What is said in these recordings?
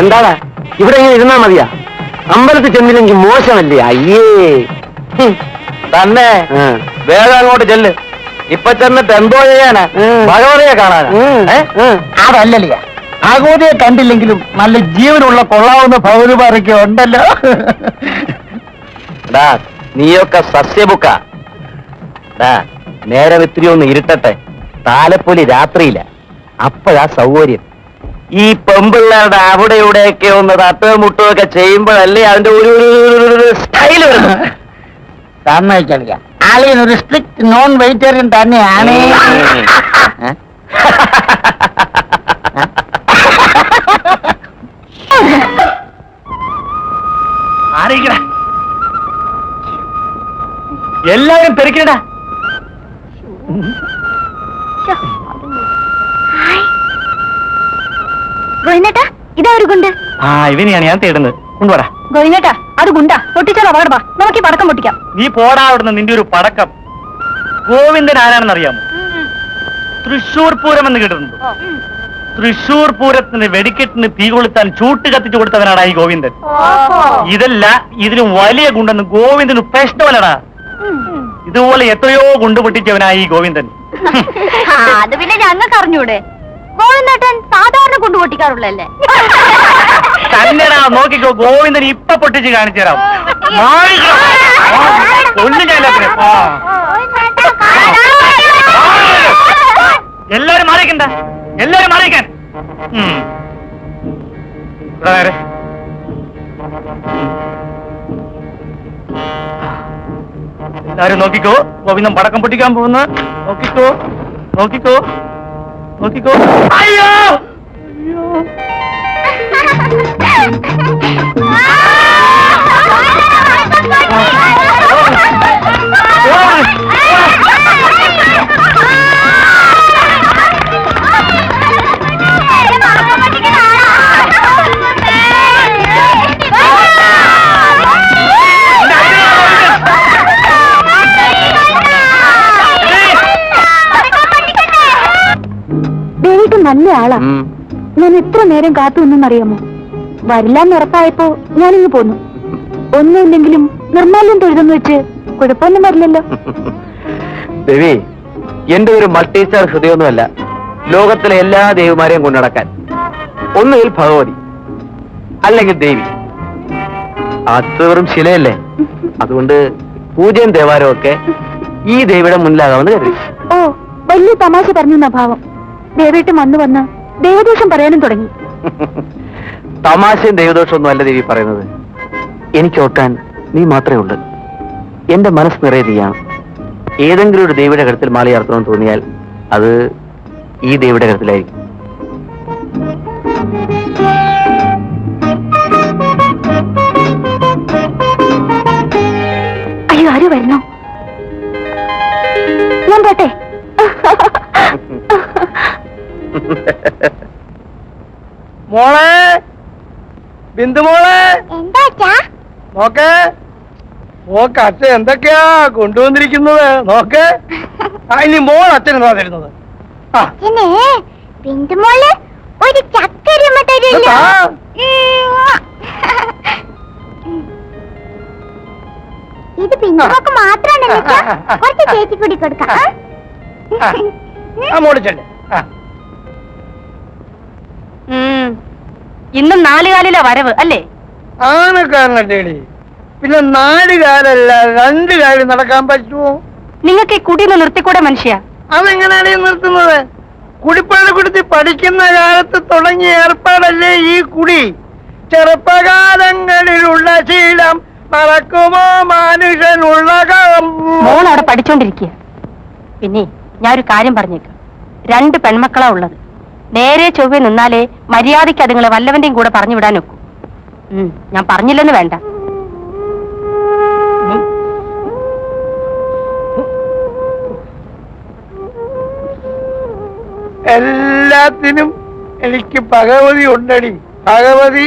എന്താടാ ഇവിടെ ഇങ്ങനെ ഇരുന്നാ മതിയാ? അമ്പലത്തിൽ ചെന്നില്ലെങ്കിൽ മോശമല്ലേ? അയ്യേ തന്നെ വേഗം അങ്ങോട്ട് ചെല്ല്. ഇപ്പൊ ചെന്നിട്ട് എന്തോ ചെയ്യാനാ? ഭഗവതിയെ കാണാനാ? അതല്ലല്ല, ആഗോതിയെ കണ്ടില്ലെങ്കിലും നല്ല ജീവനുള്ള കൊള്ളാവുന്ന ഭഗവതിമാരൊക്കെ ഉണ്ടല്ലോ. നീയൊക്കെ സസ്യബുക്ക. നേരെ ഇത്തിരി ഒന്ന് ഇരുട്ടട്ടെ. താലപ്പൊലി രാത്രിയില്ല, അപ്പോഴാ സൗകര്യം. ഈ പെമ്പിള്ളേരുടെ അവിടെ ഇവിടെയൊക്കെ ഒന്ന് തട്ടുകയും മുട്ടുകയൊക്കെ ചെയ്യുമ്പോഴല്ലേ അതിന്റെ ഒരു സ്റ്റൈല് വരുന്നത്. സമ്മതിച്ചറിയ ആളിനൊരു സ്ട്രിക്റ്റ് നോൺ വെജിറ്റേറിയൻ തന്നെയാണ്. എല്ലാവരും തെറിക്കടാ. ഗോവിന്ദേട്ടാ, ഇതാ ഒരു ഗുണ്ട്. ഇവനെയാണ് ഞാൻ തേടുന്നത്. കൊണ്ടുപോടാ. ഗോവിന്ദേട്ടാ, അത് ഗുണ്ടാ. പൊട്ടിച്ചാൽ അപകടമാ. നമുക്ക് ഈ പടക്കം പൊട്ടിക്കാം. നീ പോടാ അവിടുന്ന്. നിന്റെ ഒരു പടക്കം. ഗോവിന്ദൻ ആരാണെന്ന് അറിയാമോ? തൃശൂർ പൂരം എന്ന് കേട്ടിട്ടുണ്ട്. തൃശൂർ പൂരത്തിന് വെടിക്കെട്ടിന് തീ കൊളുത്താൻ ചൂട്ട് കത്തിച്ചു കൊടുത്തവനാടാ ഈ ഗോവിന്ദൻ. ഇതല്ല, ഇതിലും വലിയ ഗുണ്ടെന്ന് ഗോവിന്ദന് പ്രശ്നമല്ലടാ. ഇതുപോലെ എത്രയോ ഗുണ്ട് പൊട്ടിച്ചവനായി ഈ ഗോവിന്ദൻ. അത് പിന്നെ ഞങ്ങൾക്ക് അറിഞ്ഞൂടെ? ഗോവിന്ദേട്ടൻ സാധാരണ കൊണ്ട് പൊട്ടിക്കാറുള്ളല്ലേ? തന്നെടാ, നോക്കിക്കോ. ഗോവിന്ദൻ ഇപ്പൊ പൊട്ടിച്ച് കാണിച്ചു തരാം. ഒന്നും ഞാൻ എല്ലാരും മാറിക്കണ്ട, എല്ലാരും മാറിക്കാൻ. എല്ലാരും നോക്കിക്കോ. ഗോവിന്ദൻ പടക്കം പൊട്ടിക്കാൻ പോകുന്ന നോക്കിക്കോ, നോക്കിക്കോ, നോക്കിക്കോ. അയ്യോ അയ്യോ, നല്ല ആളാ. ഞാൻ എത്ര നേരം കാത്തു നിന്നറിയാമോ? വരില്ലാന്ന് ഉറപ്പായപ്പോ ഞാനിങ്ങ് പോന്നു. ഒന്നുമില്ലെങ്കിലും നിർമ്മാല്യം തൊഴുതെന്ന് വെച്ച് കുഴപ്പമൊന്നും വരില്ലല്ലോ. ദേവി, എന്റെ ഒരു മൾട്ടി സ്റ്റാർ ഹൃദയമൊന്നുമല്ല ലോകത്തിലെ എല്ലാ ദേവിമാരെയും കൊണ്ടുനടക്കാൻ. ഒന്നുകിൽ ഭഗവതി, അല്ലെങ്കിൽ ദേവി. അത് വെറും ശിലയല്ലേ. അതുകൊണ്ട് പൂജയും ദേവാലയവും ഒക്കെ ഈ ദേവിയുടെ മുന്നിലാകാമെന്ന് കരുതി. ഓ, വലിയ തമാശ പറഞ്ഞെന്ന ഭാവം. ദേവേട്ടൻ വന്ന് ദേവദോഷം പറയാനും തുടങ്ങി. തമാശയും ദൈവദോഷമൊന്നും അല്ല ദേവി പറയുന്നത്. എനിക്ക് ഓർക്കാൻ നീ മാത്രമേ ഉള്ളൂ. എന്റെ മനസ്സ് നിറയെ നീയാണ്. ഏതെങ്കിലും ഒരു ദേവിയുടെ കഴുത്തിൽ മാല ചാർത്തണമെന്ന് തോന്നിയാൽ അത് ഈ ദേവിയുടെ കഴുത്തിലായിരിക്കും. അയ്യോ, ആര് വരുന്നു? ഞാൻ പോട്ടെ. മോളെ, ബിന്ദു മോളെ, എന്താ നോക്ക്. ഓക്ക് അച്ഛൻ എന്തൊക്കെയാ കൊണ്ടുവന്നിരിക്കുന്നത് നോക്ക്. ഇനി മോൾ അച്ഛൻ എന്താ തരുന്നത്? ബിന്ദുമോള് ഒരു ചക്കരമ തരില്ല. ഇത് ബിന്ദുമോക്ക് മാത്രമാണല്ലോ, കുറച്ച് ചേച്ചി കൂടി കൊടുക്കാം. മോളിച്ചല്ലേ ഇന്നും 4 കാലിലെ വരവ് അല്ലേ? ആനക്കാരനല്ലേടി, പിന്നെ 4 കാലല്ല 2 കാലിൽ നടക്കാൻ പറ്റുമോ? നിങ്ങൾക്ക് ഈ കുടിന്ന് നിർത്തിക്കൂടെ മനുഷ്യ? അതെങ്ങനെയാണ് നിർത്തുന്നത്? കുടിപ്പള്ളി കുടിച്ച് പഠിക്കുന്ന കാലത്ത് തുടങ്ങിയ ഏർപ്പാടല്ലേ ഈ കുടി. ചെറുപ്പകാലങ്ങളിലുള്ള ശീലം മറക്കുമോ മനുഷ്യനുള്ള മോൾ അവിടെ പഠിച്ചോണ്ടിരിക്കുക. പിന്നെ ഞാനൊരു കാര്യം പറഞ്ഞേക്കാം, 2 പെൺമക്കളാ ഉള്ളത്. നേരെ ചൊവ്വെ നിന്നാലേ മര്യാദയ്ക്ക് അതുങ്ങളെ വല്ലവന്റെയും കൂടെ പറഞ്ഞു വിടാൻ ഒക്കും. ഞാൻ പറഞ്ഞില്ലെന്ന് വേണ്ട. എല്ലാത്തിനും എനിക്ക് ഭഗവതി ഉണ്ടടി. ഭഗവതി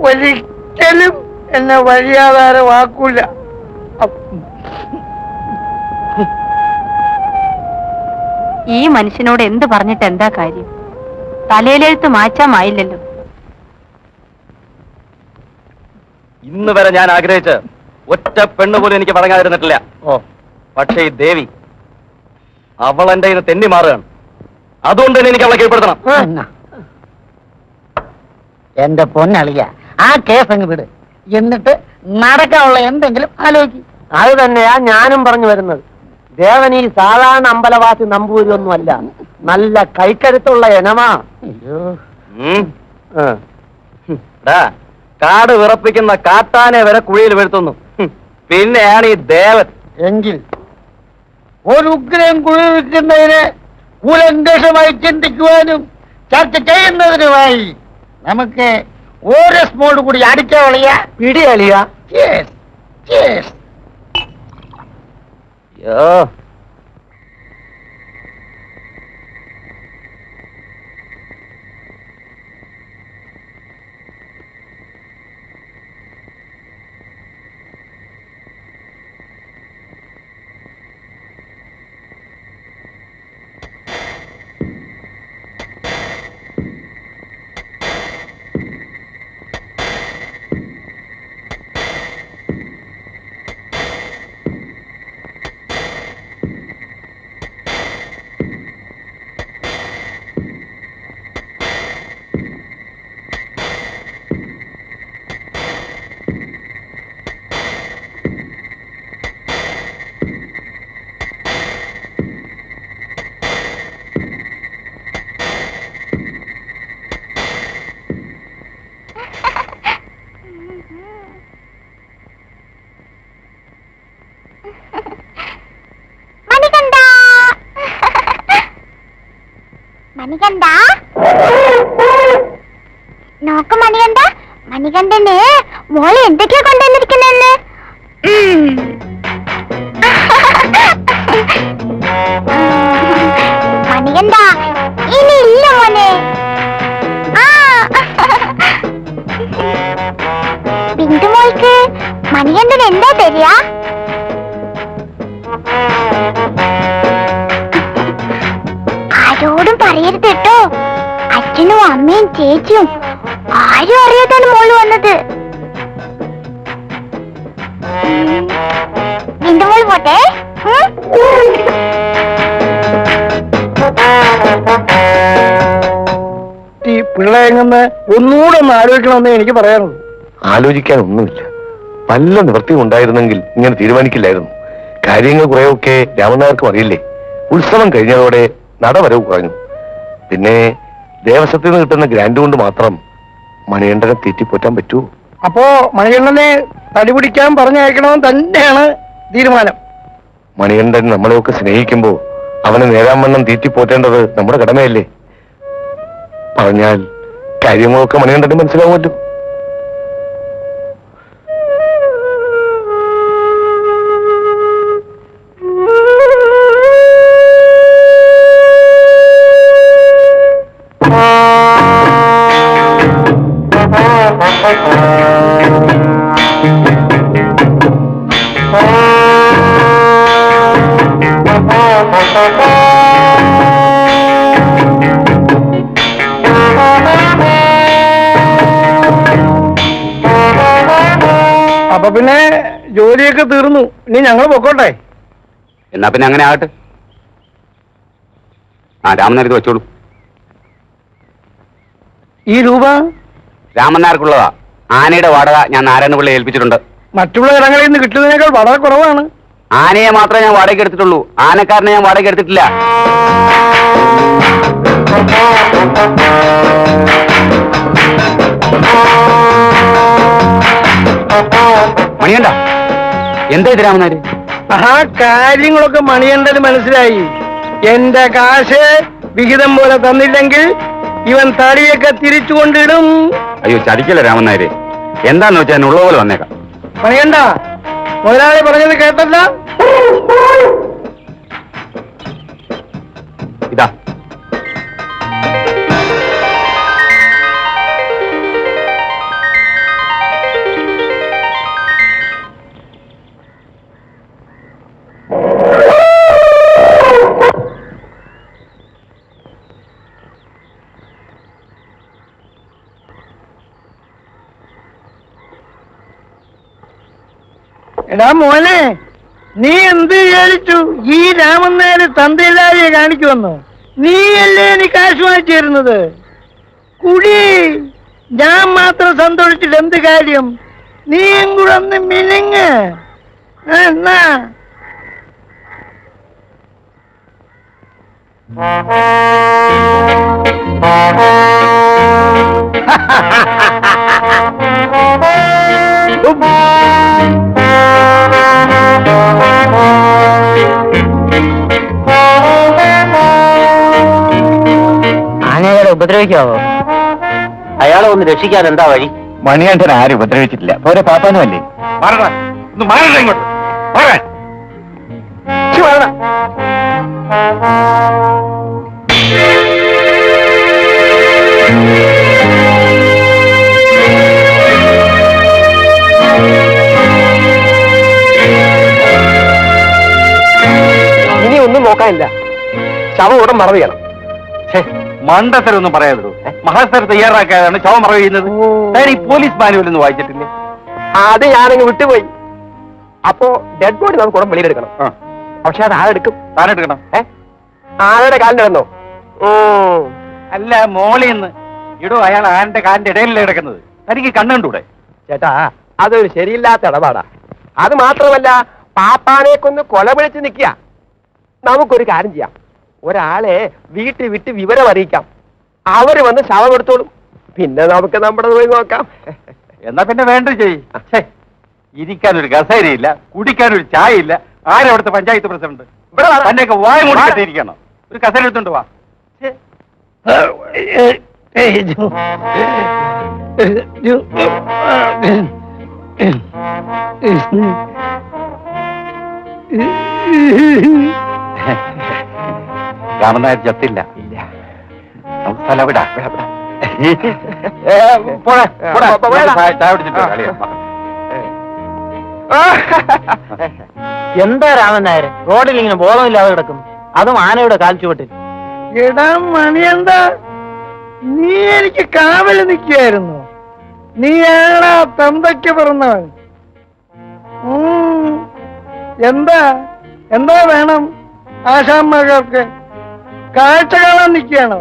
ഒരിക്കലും എന്നെ വഴിയാധാരമാക്കൂല. ഈ മനുഷ്യനോട് എന്ത് പറഞ്ഞിട്ട് എന്താ കാര്യം? തലയിലെഴുത്ത് മാറ്റാമായില്ലല്ലോ. ഇന്ന് വരെ ഞാൻ ആഗ്രഹിച്ച് ഒറ്റ പെണ്ണ് പോലും എനിക്ക് മടങ്ങാതിരുന്നിട്ടില്ല. പക്ഷേ ഈ ദേവി, അവൾ എന്റെ ഇന്ന് തെന്നി മാറുകയാണ്. അതുകൊണ്ട് തന്നെ എനിക്ക് അവളെ കീഴ്പ്പെടുത്തണം. എന്റെ പൊന്നളിയ, ആ കേസ് അങ്ങ് വിട്. എന്നിട്ട് നടക്കാനുള്ള എന്തെങ്കിലും ആലോചിക്കും. അത് തന്നെയാ ഞാനും പറഞ്ഞു വരുന്നത്. ദേവൻ ഈ സാധാരണ അമ്പലവാസി നമ്പൂരിയൊന്നുമല്ല, നല്ല കൈക്കരുത്തുള്ള ഇനമാ. കാട് വിറപ്പിക്കുന്ന കാട്ടാനെ വരെ കുഴിയിൽ വീഴ്ത്തുന്നു. പിന്നെയാണ് ഈ ദേവൻ. എങ്കിൽ ഒരു ഉഗ്രൻ കുഴി വിൽക്കുന്നതിന് കൂലങ്കഷമായി ചിന്തിക്കുവാനും ചർച്ച ചെയ്യുന്നതിനുമായി നമുക്ക് ഓരോ സ്മോൾ കൂടി അടിച്ചളിയ പിടിയളിയ. മണികണ്ഠ, നോക്ക് മണികണ്ഠ, മണികണ്ഠന് മോളെ എന്തൊക്കെയാ കൊണ്ടുവന്നിരിക്കുന്നെന്ന്. മണികണ്ഠ, ഇനി ഇല്ല മോനെ. ബിന്ദു മോൾക്ക് മണികണ്ഠൻ എന്താ തരിക? ആരോടും പറയരുത് കേട്ടോ. അച്ഛനും അമ്മയും ചേച്ചിയും ആരും അറിയാതാണ് മോള് വന്നത്. ബിന്ദു മോള് പോട്ടെ. ഈ പിള്ളേങ്ങന്ന് ഒന്നുകൂടെ ഒന്ന് ആലോചിക്കണമെന്ന് എനിക്ക് പറയാനുള്ളൂ. ആലോചിക്കാൻ ഒന്നുമില്ല. വല്ല നിവൃത്തിയും ഉണ്ടായിരുന്നെങ്കിൽ ഇങ്ങനെ തീരുമാനിക്കില്ലായിരുന്നു. കാര്യങ്ങൾ കുറെയൊക്കെ രാമനായർക്കും അറിയില്ലേ. ഉത്സവം കഴിഞ്ഞതോടെ നടവരവ് കുറഞ്ഞു. പിന്നെ ദേവസ്വത്തിൽ നിന്ന് കിട്ടുന്ന ഗ്രാൻഡ് കൊണ്ട് മാത്രം മണികണ്ഠനെ തീറ്റിപ്പോറ്റാൻ പറ്റുമോ? അപ്പോ മണികണ്ഠനെ തടിപിടിക്കാൻ പറഞ്ഞയക്കണമെന്ന് തന്നെയാണ് തീരുമാനം. മണികണ്ഠൻ നമ്മളെയൊക്കെ സ്നേഹിക്കുമ്പോ അവനെ നേരാവണ്ണം തീറ്റിപ്പോറ്റേണ്ടത് നമ്മുടെ കടമയല്ലേ? പറഞ്ഞാൽ കാര്യങ്ങളൊക്കെ മണികണ്ഠന് മനസ്സിലാവുമല്ലോ. അപ്പൊ പിന്നെ ജോലിയൊക്കെ തീർന്നു, ഇനി ഞങ്ങൾ പൊക്കോട്ടെ. എന്നാ പിന്നെ അങ്ങനെ ആകട്ടെ. ആ രാമനാർക്ക് വെച്ചോളൂ. ഈ രൂപ രാമനാർക്കുള്ളതാ. ആനയുടെ വാടക ഞാൻ നാരായണപിള്ളയെ ഏൽപ്പിച്ചിട്ടുണ്ട്. മറ്റുള്ള ഇടങ്ങളിൽ നിന്ന് കിട്ടുന്നതിനേക്കാൾ വളരെ കുറവാണ്. ആനയെ മാത്രമേ ഞാൻ വാടക എടുത്തിട്ടുള്ളൂ, ആനക്കാരനെ ഞാൻ വാടക എടുത്തിട്ടില്ല. മണിയണ്ട, എന്താ ഇത് രാമനാര്? ആ കാര്യങ്ങളൊക്കെ മണിയണ്ടത് മനസ്സിലായി. എന്റെ കാശ് വിഹിതം പോലെ തന്നില്ലെങ്കിൽ ഇവൻ തടിയൊക്കെ തിരിച്ചു കൊണ്ടിടും. അയ്യോ ചതിക്കല്ല രാമനാര്, എന്താന്ന് വെച്ചാൽ ഞാൻ ഉള്ള പോലെ വന്നേക്കാം. മണിയണ്ട, മുതലാളി പറഞ്ഞത് കേട്ടല്ല? ഇതാ എടാ മോനെ, നീ എന്ത് വിചാരിച്ചു ഈ രാമൻ നേരെ തന്തയില്ലാതെ കാണിക്കുമെന്നോ? നീയല്ലേ നീ കാശ് വാങ്ങിച്ചു തരുന്നത്? കുടി, ഞാൻ മാത്രം സന്തോഷിച്ചിട്ട് എന്ത് കാര്യം? നീയും കൂടെ ഒന്ന് മിനിങ്ങ്. എന്നാ ആനകളെ ഉപദ്രവിക്കാവോ? അയാളെ ഒന്ന് രക്ഷിക്കാൻ എന്താ വഴി? മണിയണ്ടൻ ആരും ഉപദ്രവിച്ചിട്ടില്ല. പോരെ പാപ്പാനുമല്ലേ? ഒന്ന് മാറണ്ട ഇങ്ങോട്ട്. മാറാൻ ഇനി ഒന്നും നോക്കാനില്ല. ശവം ഉടൻ മറവ് ചെയ്യണം. മണ്ടത്തരൊന്നും പറയാതോ. മഹാസ്ഥർ തയ്യാറാക്കാതാണ് ശവം മറവ് ചെയ്യുന്നത്. ഈ പോലീസ് മാനുവൽ ഒന്നും വായിച്ചിട്ടില്ലേ? അത് ഞാനങ്ങ് വിട്ടുപോയി. അപ്പോ ഡെഡ് ബോഡി നമുക്ക് ഉടൻ വെളിയിലെടുക്കണം. പക്ഷെ അത് ആരെടുക്കും? താനെടുക്കണം. ആരുടെ കാലിന് വന്നോ? അല്ല, മോളിന്ന് ഇടോ, അയാൾ ആന്റെ കാലിന്റെ ഇടയിലല്ലേ കിടക്കുന്നത്. തനിക്ക് കണ്ണുണ്ടൂടെ? ചേട്ടാ, അതൊരു ശരിയില്ലാത്ത ഇടപാടാ. അത് മാത്രമല്ല, പാപ്പാനെ കൊന്ന് കൊല വിളിച്ച് നിൽക്കുക. നമുക്കൊരു കാര്യം ചെയ്യാം, ഒരാളെ വീട്ടിൽ വിട്ട് വിവരം അറിയിക്കാം. അവര് വന്ന് ശവം എടുത്തോളും. പിന്നെ നമുക്ക് നമ്മുടെ പോയി നോക്കാം. എന്നാ പിന്നെ വേണ്ട ചെയ്യ്. ഇരിക്കാനൊരു കസേരയില്ല, കുടിക്കാനൊരു ചായ ഇല്ല. ആരവിടുത്തെ പഞ്ചായത്ത് പ്രസിഡന്റ്? തന്നെയൊക്കെ വായ മുടിച്ചിരിക്കണം. ഒരു കസേര എടുത്തോണ്ട് വാ. രാമനായർ ചത്തില്ല. നമുക്ക് സ്ഥലം വിടാ. ചായ കുടിച്ചിട്ടോ കളിയാ. എന്താ രാമൻ നായർ റോഡിൽ ഇങ്ങനെ ബോധമില്ലാതെ കിടക്കും, അതും ആനയുടെ കാൽ ചുവട്ടിൽ? എടാ മണിയെന്താ, നീ എനിക്ക് കാവല് നിൽക്കുകയായിരുന്നു. നീയാണാ തന്തയ്ക്ക് പിറന്നവൻ. എന്താ എന്താ വേണം? ആശാന്മാർക്ക് കാഴ്ച കാണാൻ നിൽക്കുകയാണോ?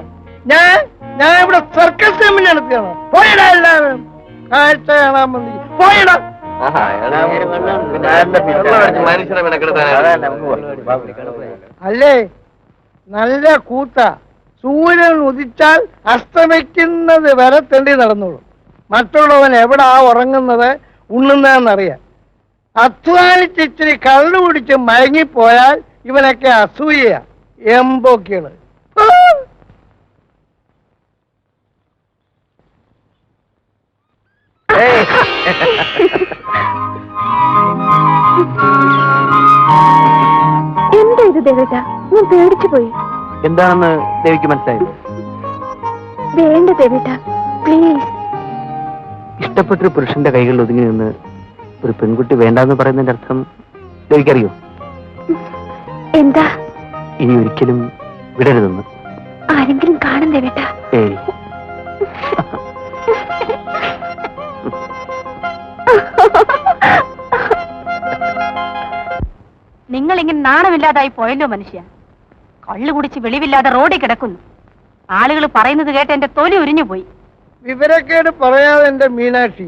ഞാൻ ഇവിടെ സർക്കസ് കമ്പനി നടത്തുകയാണോ? പോയിടാ, എല്ലാവരും കാഴ്ച കാണാൻ വന്നി. പോയിടാ. അല്ലേ, നല്ല കൂത്ത. സൂര്യൻ ഉദിച്ചാൽ അസ്തമിക്കുന്നത് വരെ തെണ്ടി നടന്നോളൂ. മറ്റുള്ളവൻ എവിടാ ഉറങ്ങുന്നത് ഉണ്ണുന്നതെന്നറിയാം. അധ്വാനിച്ചിരി കള്ളു കുടിച്ച് മയങ്ങിപ്പോയാൽ ഇവനൊക്കെ അസൂയ എമ്പോക്കിയാണ്. എന്താ ഇത് ദേവേട്ട? ഞാൻ പേടിച്ചു പോയി. എന്താണെന്ന് ദേവിക്ക് മനസ്സിലായത്? വേണ്ട ദേവേട്ട, പ്ലീസ്. ഇഷ്ടപ്പെട്ടൊരു പുരുഷന്റെ കൈകളിൽ ഒതുങ്ങി നിന്ന് ഒരു പെൺകുട്ടി വേണ്ടെന്ന് പറയുന്നതിന്റെ അർത്ഥം ദേവിക്കറിയോ? എന്താ? ഇനി ഒരിക്കലും വിടരുതെന്ന്. ആരെങ്കിലും കാണണ്ടേ ബേട്ടാ? ഏയ്, നിങ്ങൾ ഇങ്ങനെ നാണമില്ലാതായി പോയല്ലോ മനുഷ്യ. കള്ളു കുടിച്ച് വെളിവില്ലാതെ റോഡിൽ കിടക്കുന്നു. ആളുകൾ പറയുന്നത് കേട്ട് എന്റെ തൊലി ഉരിഞ്ഞു പോയി. വിവരക്കേട് പറയാതെ എന്റെ മീനാക്ഷി.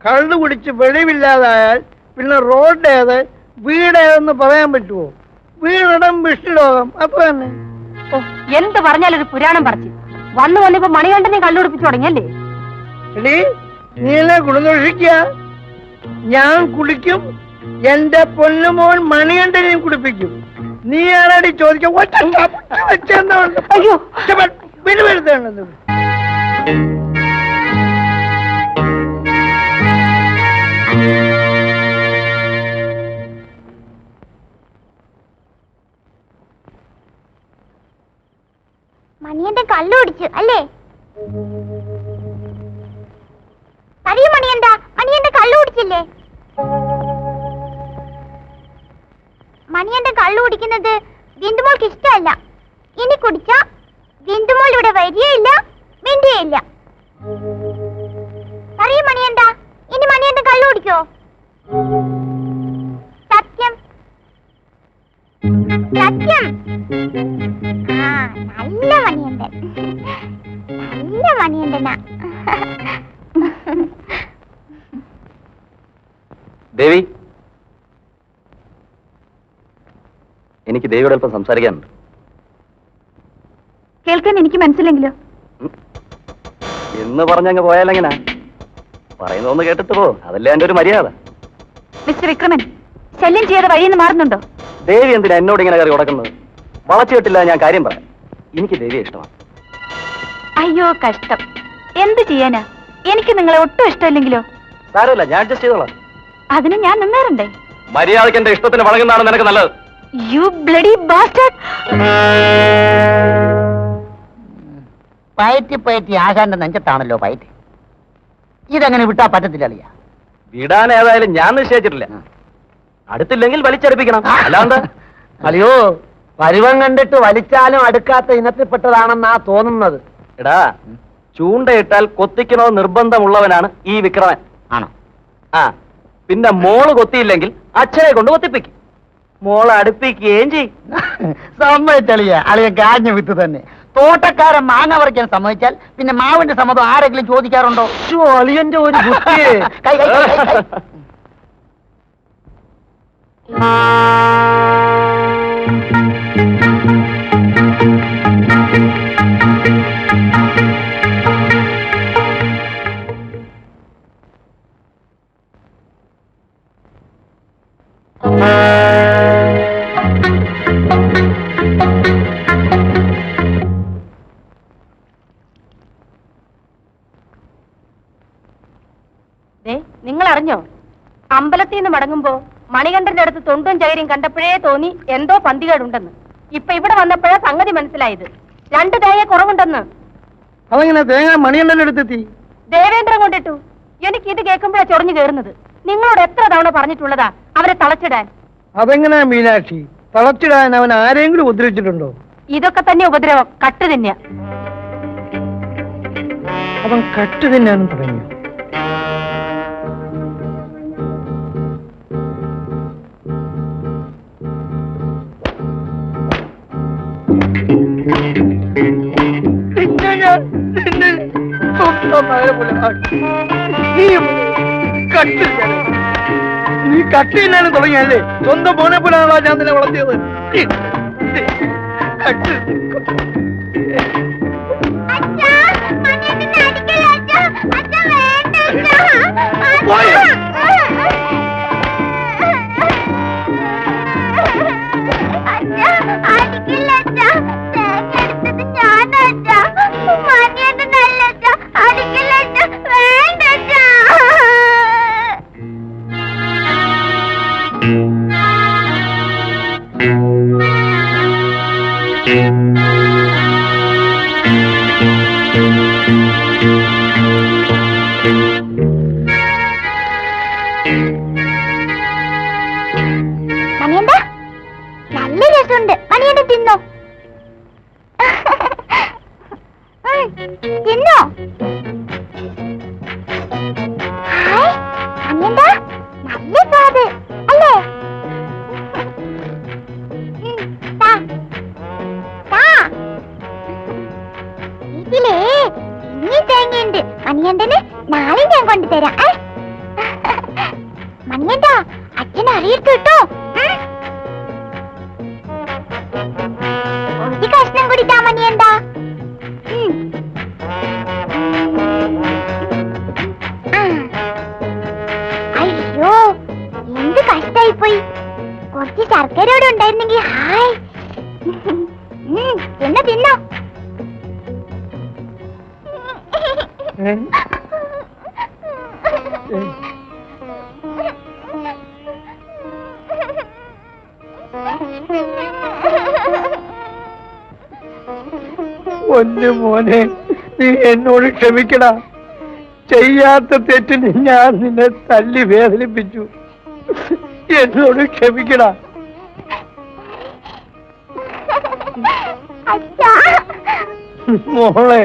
കള്ളു കുടിച്ച് വെളിവില്ലാതായാൽ പിന്നെ റോഡ് ഏത് വീടേതെന്ന് പറയാൻ പറ്റുമോ? വീടിടം വിഷ്ണുലോകം അപ്പൊ തന്നെ. ഓ, എന്ത് പറഞ്ഞാലൊരു പുരാണം പറിച്ചു. വന്നിപ്പോ മണികണ്ഠനെ കള്ളുടിപ്പിച്ചു തുടങ്ങിയല്ലേ? എടീ, നീ എന്നെ കുടുംബിക്കുക. ഞാൻ കുടിക്കും, എന്റെ പൊന്നുമോൻ മണികണ്ഠനെയും കുടിപ്പിക്കും. നീ ആരാടി ചോദിക്കാം? അയ്യോ, വിടുവരുത്തേണ്ടത്. മണിയന്റെ കള്ളു കുടിച്ചു അല്ലേ? അറിയ മണിയന്റെ കള്ളു കുടിച്ചില്ലേ? മണിയന്റെ കള്ളു കുടിക്കുന്നത് ബിന്ദുമോൾക്ക് ഇഷ്ടമല്ല. ഇനി കുടിച്ചാ ബിന്ദുമോൾ ഇവിടെ വരികയില്ല, മിണ്ടിയയില്ല. അറിയ മണിയണ്ട, ഇനി മണിയന്റെ കള്ളു കുടിക്കോ? സത്യം സത്യം. ആ, നല്ല മണിയണ്ടൻ, നല്ല മണിയണ്ടനാ. ദേവി, എനിക്ക് ദേവിയോട് അല്പം സംസാരിക്കാനുണ്ട്. കേൾക്കാൻ എനിക്ക് മനസ്സിലെങ്കിലോ? എന്ന് പറഞ്ഞങ്ങ് പോയാലെങ്ങനാ? പറയുന്നൊന്ന് കേട്ടിട്ട് പോ, അതല്ലേ എന്റെ ഒരു മര്യാദ. മിസ്റ്റർ വിക്രമൻ, ശല്യം ചെയ്യാതെ വഴിയിൽ നിന്ന് മാറുന്നുണ്ടോ? ദേവി എന്തിനാ എന്നോട് ഇങ്ങനെ കയറി ഉടക്കുന്നത്? വളച്ചു കെട്ടില്ല, ഞാൻ കാര്യം പറയാം. എനിക്ക് ദേവിയെ ഇഷ്ടമാണ്. അയ്യോ കഷ്ടം. എന്ത് ചെയ്യാനാ? എനിക്ക് നിങ്ങളെ ഒട്ടും ഇഷ്ടമില്ലെങ്കിലോ? സാരമില്ല, ഞാൻ അഡ്ജസ്റ്റ് ചെയ്തോളാം. അതിന് ഞാൻ നിന്നേറണ്ടേ? മര്യാദയ്ക്ക് എന്റെ ഇഷ്ടത്തിന് വഴങ്ങുന്നതാണ് നിനക്ക് നല്ലത്. You bloody bastard. പയറ്റി ആശാന്റെ നെഞ്ചത്താണല്ലോ പയറ്റി. ഇതെങ്ങനെ വിട്ടാ പറ്റത്തില്ല അളിയ. വിടാൻ ഏതായാലും ഞാൻ നിശ്ചയിച്ചിട്ടില്ല. അടുത്തില്ലെങ്കിൽ വലിച്ചടുപ്പിക്കണം. അല്ലാണ്ട് അല്ലയോ, പരുവം കണ്ടിട്ട് വലിച്ചാലും അടുക്കാത്ത ഇനത്തിൽപ്പെട്ടതാണെന്നാ തോന്നുന്നത്. എടാ, ചൂണ്ടയിട്ടാൽ കൊത്തിക്കണോ നിർബന്ധമുള്ളവനാണ് ഈ വിക്രമൻ. ആണോ? ആ, പിന്നെ മോള് കൊത്തിയില്ലെങ്കിൽ അച്ഛനെ കൊണ്ട് കൊത്തിപ്പിക്കും. മോളെ അടുപ്പിക്കുകയും ചെയ്യും. സമ്മതിച്ചളിയ, അളിയ കാഞ്ഞ വിത്ത് തന്നെ. തോട്ടക്കാരൻ മാങ്ങ പറിക്കാൻ സമ്മതിച്ചാൽ പിന്നെ മാവിന്റെ സമ്മതം ആരെങ്കിലും ചോദിക്കാറുണ്ടോ? അളിയന്റെ ഒരു ബുദ്ധിയെ. കൈ, കൈ, കൈ, കൈ, കൈ. നിങ്ങൾ അറിഞ്ഞോ? അമ്പലത്തിൽ നിന്ന് മടങ്ങുമ്പോ മണികണ്ഠന്റെ അടുത്ത് തൊണ്ടും ചകരിയും കണ്ടപ്പോഴേ തോന്നി എന്തോ പന്തികേടുണ്ടെന്ന്. ഇപ്പൊ ഇവിടെ വന്നപ്പോഴാ സംഗതി മനസ്സിലായത്. 2 തേങ്ങ കുറവുണ്ടെന്ന്. അവങ്ങനെ തേങ്ങ മണിയണ്ണന്റെ അടുത്തെത്തി. ദേവേന്ദ്രൻ കൊണ്ടിട്ടു. എനിക്ക് ഇത് കേൾക്കുമ്പോഴാ ചൊറിഞ്ഞു കയറുന്നത്. നിങ്ങളോട് എത്ര തവണ പറഞ്ഞിട്ടുള്ളതാ അവരെ തളച്ചിടാൻ? അതെങ്ങനെയാ മീനാക്ഷി? തളച്ചിടാൻ അവൻ ആരെങ്കിലും ഉപദ്രവിച്ചിട്ടുണ്ടോ? ഇതൊക്കെ തന്നെ ഉപദ്രവം. കട്ട് തന്നെയാ. അവൻ കട്ട് തിന്നാനും തുടങ്ങി. നീ കട്ട് തിന്നാനും തുടങ്ങിയല്ലേ? സ്വന്തം മോനെ പോലാണല്ലോ ഞാൻ തന്നെ വളർത്തിയത്. കട്ട് നല്ല രസമുണ്ട്. ഉണ്ട്. മണിയന്റെ തിന്നോ. തിന്നോ. മണിയണ്ട നല്ല സ്വാദ് അല്ലേ? ഇതിലേ ഇനി തേങ്ങയുണ്ട്. മണിയണ്ടന് നാളെ ഞാൻ കൊണ്ടുതരാം. മണിയണ്ട അച്ഛൻ അറിയരുത് കേട്ടോ. ഒരു കഷ്ണം കുടിക്കാ മണിയണ്ട. അയ്യോ എന്ത് കഷ്ടായി പോയി. കുറച്ച് ശർക്കരയോടെ ഉണ്ടായിരുന്നെങ്കിൽ ഹായ്. തിന്നോ തിന്നോ. പൊന്നു മോനെ, നീ എന്നോട് ക്ഷമിക്കടാ. ചെയ്യാത്ത തെറ്റിന് ഞാൻ നിന്നെ തല്ലി വേദനിപ്പിച്ചു. എന്നോട് ക്ഷമിക്കടാ. മോളെ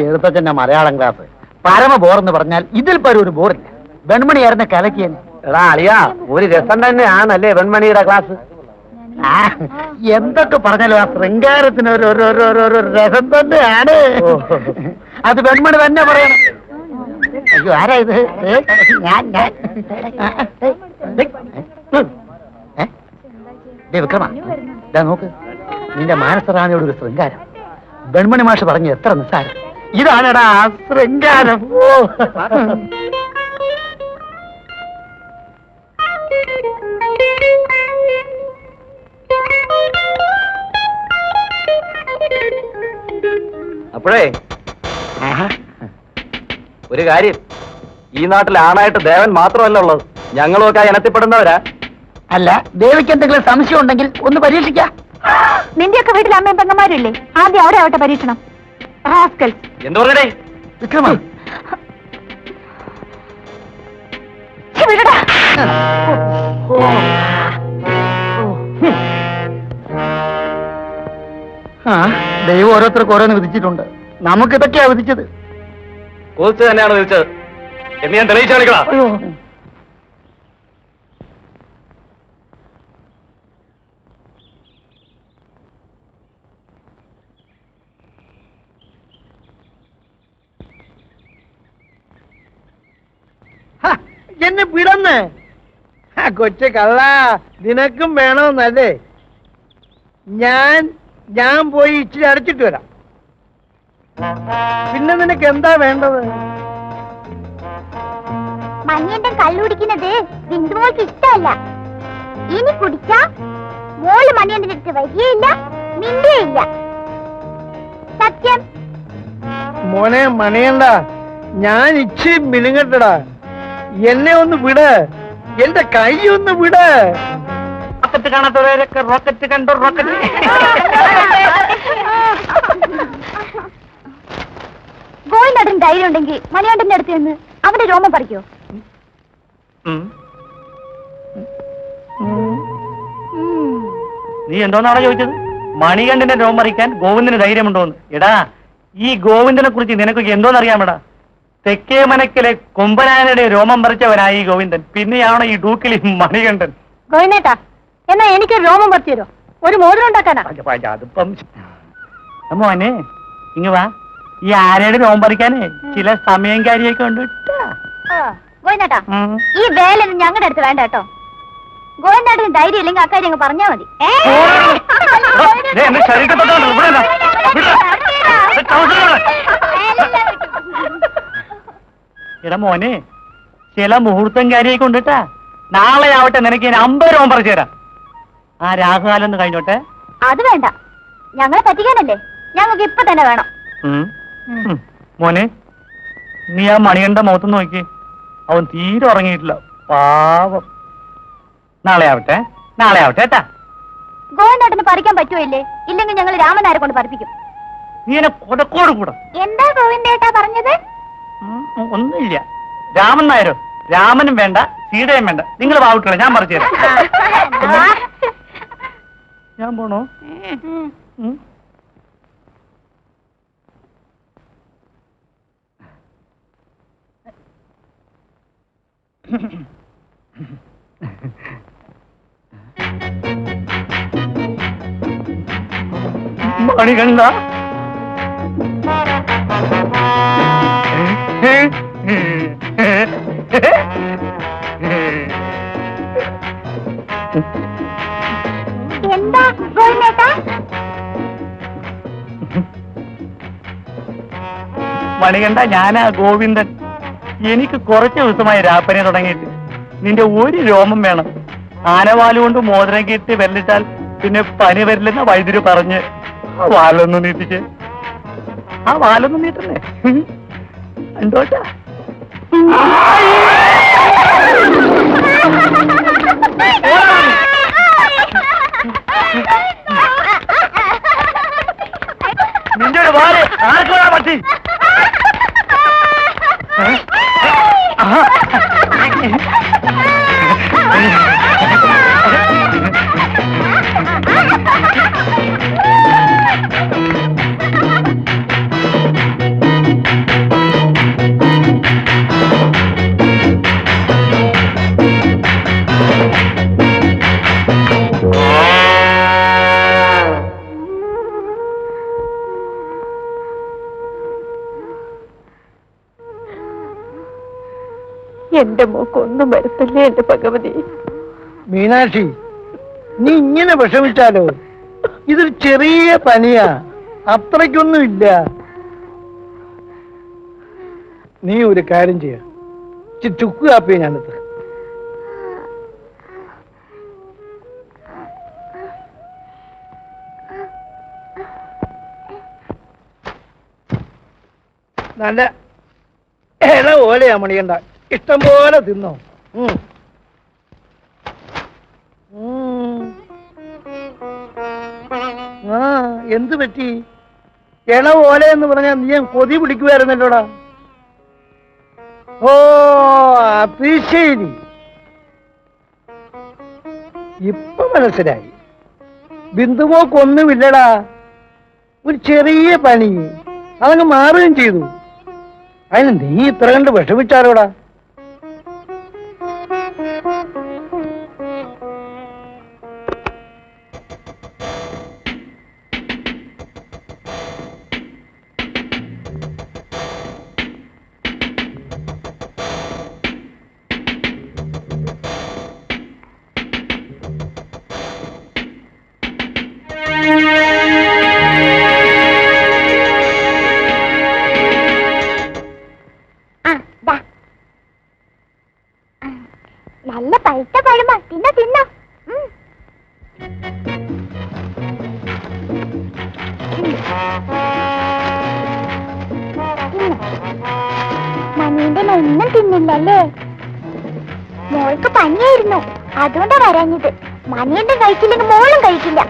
എഴുത്തച്ഛന്റെ മലയാളം ക്ലാസ് പരമ ബോറെന്ന് പറഞ്ഞാൽ ഇതിൽ പരം ഒരു ബോറില്ല. വെൺമണിയായിരുന്ന കലക്കിയൻ. എടാ അളിയാ, ഒരു രസം തന്നെയാണല്ലേ വെൺമണിയുടെ ക്ലാസ്. എന്തൊക്കെ പറഞ്ഞാലും ആ ശൃംഗാരത്തിന് ഒരു രസം തന്നെയാണ്. അത് വെൺമണി തന്നെ പറയണം. അയ്യോ ആരാ ഇത്? വിക്രമ നോക്ക്, നിന്റെ മാനസറാണിയോട് ഒരു ശൃംഗാരം. വെൺമണി മാഷ് പറഞ്ഞു എത്ര നിസ്സാരം. ഇതാണടാ ശൃംഗാരം. അപ്പോഴേ ഒരു കാര്യം, ഈ നാട്ടിൽ ആണായിട്ട് ദേവൻ മാത്രമല്ല ഉള്ളത്, ഞങ്ങളൊക്കെ ആ ഇനത്തിൽപ്പെടുന്നവരാ. അല്ല, ദേവിക്ക് എന്തെങ്കിലും സംശയം ഉണ്ടെങ്കിൽ ഒന്ന് പരീക്ഷിക്കാം. നിന്റെയൊക്കെ വീട്ടിൽ അമ്മയും പെങ്ങന്മാരില്ലേ? ആദ്യം അവിടെ ആവട്ടെ പരീക്ഷണം. എന്ത് പറഞ്ഞേ വിക്രമ? ദൈവം ഓരോരുത്തർക്ക് ഓരോന്ന് വിധിച്ചിട്ടുണ്ട്. നമുക്ക് ഇതൊക്കെയാ വിധിച്ചത്. കോച്ച് തന്നെയാണ് വിധിച്ചത് എന്ന് ഞാൻ തെളിയിച്ചു കാണിക്കണം. അയ്യോ, എന്നെ വിടന്ന്. കൊച്ചു കള്ള, നിനക്കും വേണമെന്നല്ലേ? ഞാൻ പോയി ഇച്ചിരി അടച്ചിട്ട് വരാം. പിന്നെ നിനക്ക് എന്താ വേണ്ടത്? മണിയണ്ടൻ കള്ളുടിക്കുന്നത് ബിന്ദുമോൾക്ക് ഇഷ്ടമല്ല. ഇനി കുടിച്ചാ മോള് മണിയണ്ടന്റെ അടുത്ത് വരികയില്ല, മിണ്ടുകയില്ല. സത്യം. മോനെ മണിയണ്ട, ഞാൻ ഇച്ചിരി മിനുങ്ങട്ടടാ. എന്നെ ഒന്ന് വിട്, എന്റെ കൈ ഒന്ന് വിട്. റോക്കറ്റ് കാണാത്തവരൊക്കെ റോക്കറ്റ് കണ്ടു. റോക്കറ്റ് ഗോവിന്ദന് ധൈര്യം ഉണ്ടെങ്കിൽ മണിയണ്ടന്റെ അടുത്ത് നിന്ന് അവന്റെ രോമം പറിക്കോ. നീ എന്തോന്നാണോ ചോദിച്ചത്? മണികണ്ഠന്റെ രോമം പറിക്കാൻ ഗോവിന്ദന് ധൈര്യമുണ്ടോന്ന്? എടാ, ഈ ഗോവിന്ദനെ കുറിച്ച് നിനക്കൊക്കെ എന്തോന്നറിയാമടാ? തെക്കേ മനക്കിലെ കൊമ്പനാനയുടെ രോമം പറിച്ചവനായി ഈ ഗോവിന്ദൻ. പിന്നെയാണോ ഈ ഡൂക്കിലി മണികണ്ഠൻ? ഗോവിന്ദേട്ടാ, എന്നാ എനിക്കൊരു രോമം പറിച്ചു തരോ? ഒരു മോതിരം ഉണ്ടാക്കാനാ. അതിപ്പം മോനെ ഇങ്ങ വാ. ഈ ആരയുടെ രോമം പറിക്കാനേ ചില സമയം കാര്യമൊക്കെ ഉണ്ട്. ഗോവിന്ദേട്ടാ, ഈ വേലൊന്നും ഞങ്ങളുടെ അടുത്ത് വേണ്ട കേട്ടോ. ഗോവിന്ദേട്ടന് ധൈര്യം ഇല്ലെങ്കിൽ അക്കാര്യം അങ്ങ് പറഞ്ഞാ മതി. എടാ മോനെ, ചില മുഹൂർത്തം കാര്യമൊക്കെ ഉണ്ടിട്ടാ. നാളെ ആവട്ടെ, നിനക്ക് ഞാൻ 50 രൂപ പറിച്ചു തരാം. ആ രാഹുകാലൊന്ന് കഴിഞ്ഞോട്ടെ. അത് വേണ്ട, ഞങ്ങളെ പറ്റിക്കാനല്ലേ, ഞങ്ങൾക്ക് ഇപ്പൊ തന്നെ വേണം. മോനെ, നീ ആ മണികണ്ഠ മുഖത്ത് നോക്കി, അവൻ തീരെ ഉറങ്ങിയിട്ടില്ല, പാവം. നാളെ ആവട്ടെ ഏട്ടാ. ഗോവിന്ദേട്ടന് പറിക്കാൻ പറ്റുമല്ലേ? ഇല്ലെങ്കിൽ ഞങ്ങൾ രാമനാരെ കൊണ്ട് പറിപ്പിക്കും. നീ എന്നെ കൊടക്കോട് കൂടാ. എന്താ ഗോവിന്ദേട്ടാ പറഞ്ഞത്? ഒന്നുമില്ല. രാമൻ നായരോ, രാമനും വേണ്ട സീതയും വേണ്ട, നിങ്ങൾ വാവിട്ടുള്ള, ഞാൻ പറിച്ചു തരാം. ഞാൻ പോണോ? മണികണ്ഠ, എന്താ ഗോവിന്ദേട്ടാ? മണികണ്ഠ, ഞാനാ ഗോവിന്ദൻ. എനിക്ക് കുറച്ച് ദിവസമായി രാപ്പനെ തുടങ്ങിയിട്ട്. നിന്റെ ഒരു രോമം വേണം. ആനവാലുകൊണ്ട് മോതിരം കെട്ടി വെല്ലിട്ടാൽ പിന്നെ പനി വരില്ലെന്ന വൈദ്യുതി പറഞ്ഞ് ആ വാലൊന്നും നീട്ടിക്ക്. ആ വാലൊന്നും നീട്ടല്ലേ? കണ്ടോട്ടാ. നിന്റെ ഒരു വാല് ആർക്കോടാ പറ്റി? എന്റെ മോക്കൊന്നും വരുത്തല്ലേ എന്റെ ഭഗവതി. മീനാക്ഷി, നീ ഇങ്ങനെ വിഷമിച്ചാലോ? ഇതൊരു ചെറിയ പനിയാ, അത്രയ്ക്കൊന്നുമില്ല. നീ ഒരു കാര്യം ചെയ്യാ, ചുക്ക് കാപ്പിയ ഞാനത്. നല്ല ഇല ഓലയാ മണിയണ്ട, ഇഷ്ടം പോലെ തിന്നോ. ആ, എന്ത് പറ്റി? ഇള ഓല എന്ന് പറഞ്ഞാൽ നീ കൊതി പിടിക്കുമായിരുന്നല്ലോടാ. ഓ, അത് ശരി, ഇപ്പൊ മനസ്സിലായി. ബിന്ദുമോക്കൊന്നുമില്ലടാ, ഒരു ചെറിയ പനി, അതങ്ങ് മാറുകയും ചെയ്തു. അതിന് നീ ഇത്ര കണ്ട് വിഷമിച്ചാലോടാ? നല്ല പഴുത്ത പഴമാ, തിന്നോ തിന്നോ. മണീന്റെ ഒന്നും തിന്നില്ലല്ലേ? മോൾക്ക് പനിയായിരുന്നു, അതുകൊണ്ടാ വരാഞ്ഞത്. മണിയന്റെ കഴിച്ചില്ലെങ്കിൽ മോളും കഴിക്കില്ല.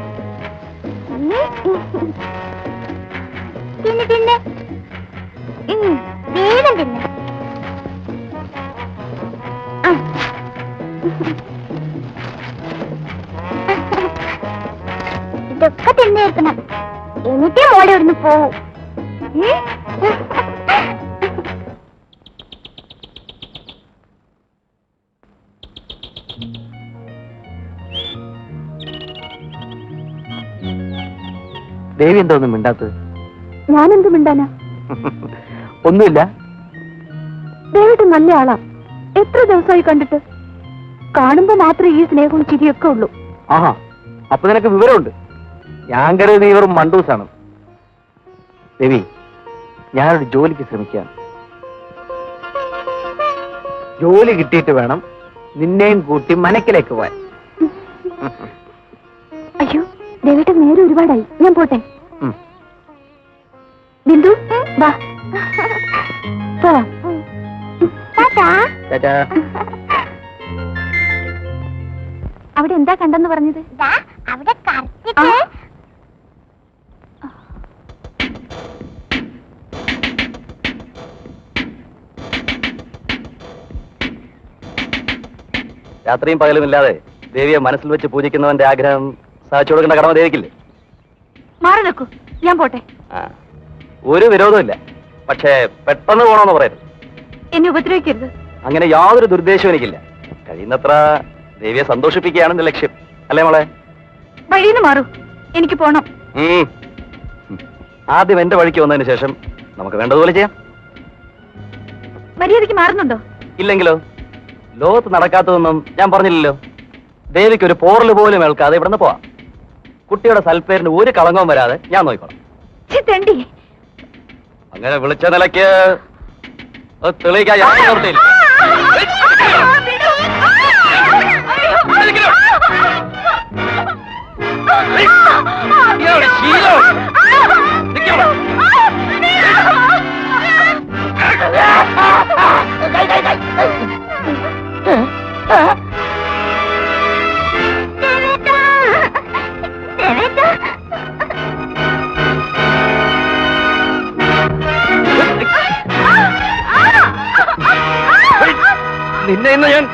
തിന്ന് തിന്ന്, വേഗം തിന്ന്. ഇതൊക്കെ തിന്നേൽക്കണം, എന്നിട്ടേ മോളെ ഇവിടുന്ന് പോവൂ. ദേവി എന്തോന്നും മിണ്ടാത്തത്? ഞാനെന്ത് മിണ്ടാനാ? ഒന്നുമില്ല. ദേവിട്ട് നല്ല ആളാ, എത്ര ദിവസമായി കണ്ടിട്ട്. കാണുമ്പോ മാത്രമേ ഈ സ്നേഹവും ചിരിയൊക്കെ ഉള്ളൂ. ആഹാ, അപ്പൊ നിനക്ക് വിവരമുണ്ട്. ഞാൻ കരുതി ഇവർ മണ്ടൂസാണ്. ദേവി, ഞാനൊരു ജോലിക്ക് ശ്രമിക്കാം. ജോലി കിട്ടിയിട്ട് വേണം നിന്നെയും കൂട്ടി മനക്കിലേക്ക് പോവാൻ. അയ്യോ ദേവേട്ടൻ നേരെ ഒരുപാടായി, ഞാൻ പോട്ടെ. ബിന്ദു വാ പോവാം. ടാറ്റാ. അവിടെ എന്താ കണ്ടെന്ന് പറഞ്ഞത്? അവിടെ രാത്രിയും പകലുമില്ലാതെ ദേവിയെ മനസ്സിൽ വെച്ച് പൂജിക്കുന്നവന്റെ ആഗ്രഹം സാധിച്ചു കൊടുക്കേണ്ട കടമ ദേവിക്കില്ലേ? മാറി നിൽക്കൂ, ഞാൻ പോട്ടെ. ഒരു വിരോധമില്ല, പക്ഷേ പെട്ടെന്ന് പോണമെന്ന് പറയരുത്. എന്നെ ഉപദ്രവിക്കരുത്. അങ്ങനെ യാതൊരു ദുർദ്ദേശവും എനിക്കില്ല. കഴിയുന്നത്ര ദേവിയെ സന്തോഷിപ്പിക്കുകയാണ് എന്റെ ലക്ഷ്യം, അല്ലേ മോളെ? വഴിന്ന് മാറൂ, എനിക്ക് പോണം. ആദ്യം എന്റെ വഴിക്ക് വന്നതിന് ശേഷം നമുക്ക് വേണ്ടതുപോലെ ചെയ്യാം. മര്യാദയ്ക്ക് മാറുന്നുണ്ടോ? ഇല്ലെങ്കിലോ? ലോകത്ത് നടക്കാത്തതൊന്നും ഞാൻ പറഞ്ഞില്ലല്ലോ. ദേവിക്ക് ഒരു പോറല് പോലും ഏൽക്കാതെ ഇവിടുന്ന് പോവാം. കുട്ടിയുടെ സൽപ്പേരിന് ഒരു കളങ്കവും വരാതെ ഞാൻ നോക്കിക്കോളാം. തെണ്ടി, അങ്ങനെ വിളിച്ച നിലയ്ക്ക് തെളിയിക്കാൻ യാതൊരു നിവൃത്തിയില്ല. നിന്നെ ഇന്ന് ഞാൻ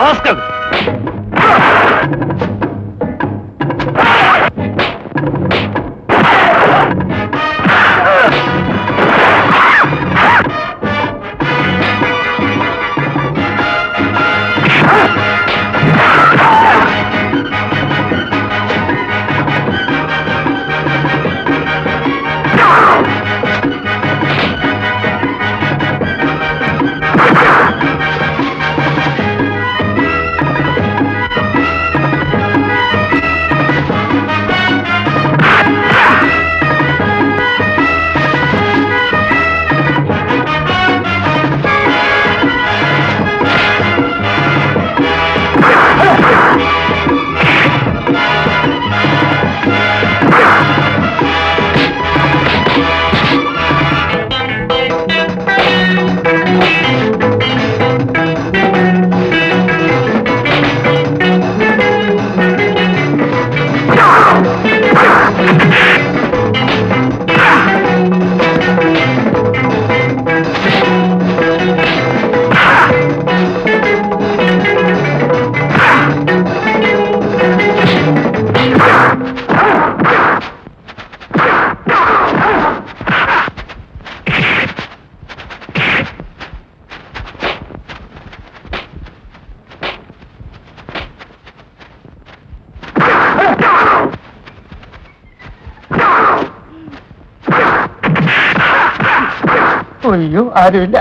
ഓസ്കർ അയ്യോ ആരുമില്ല.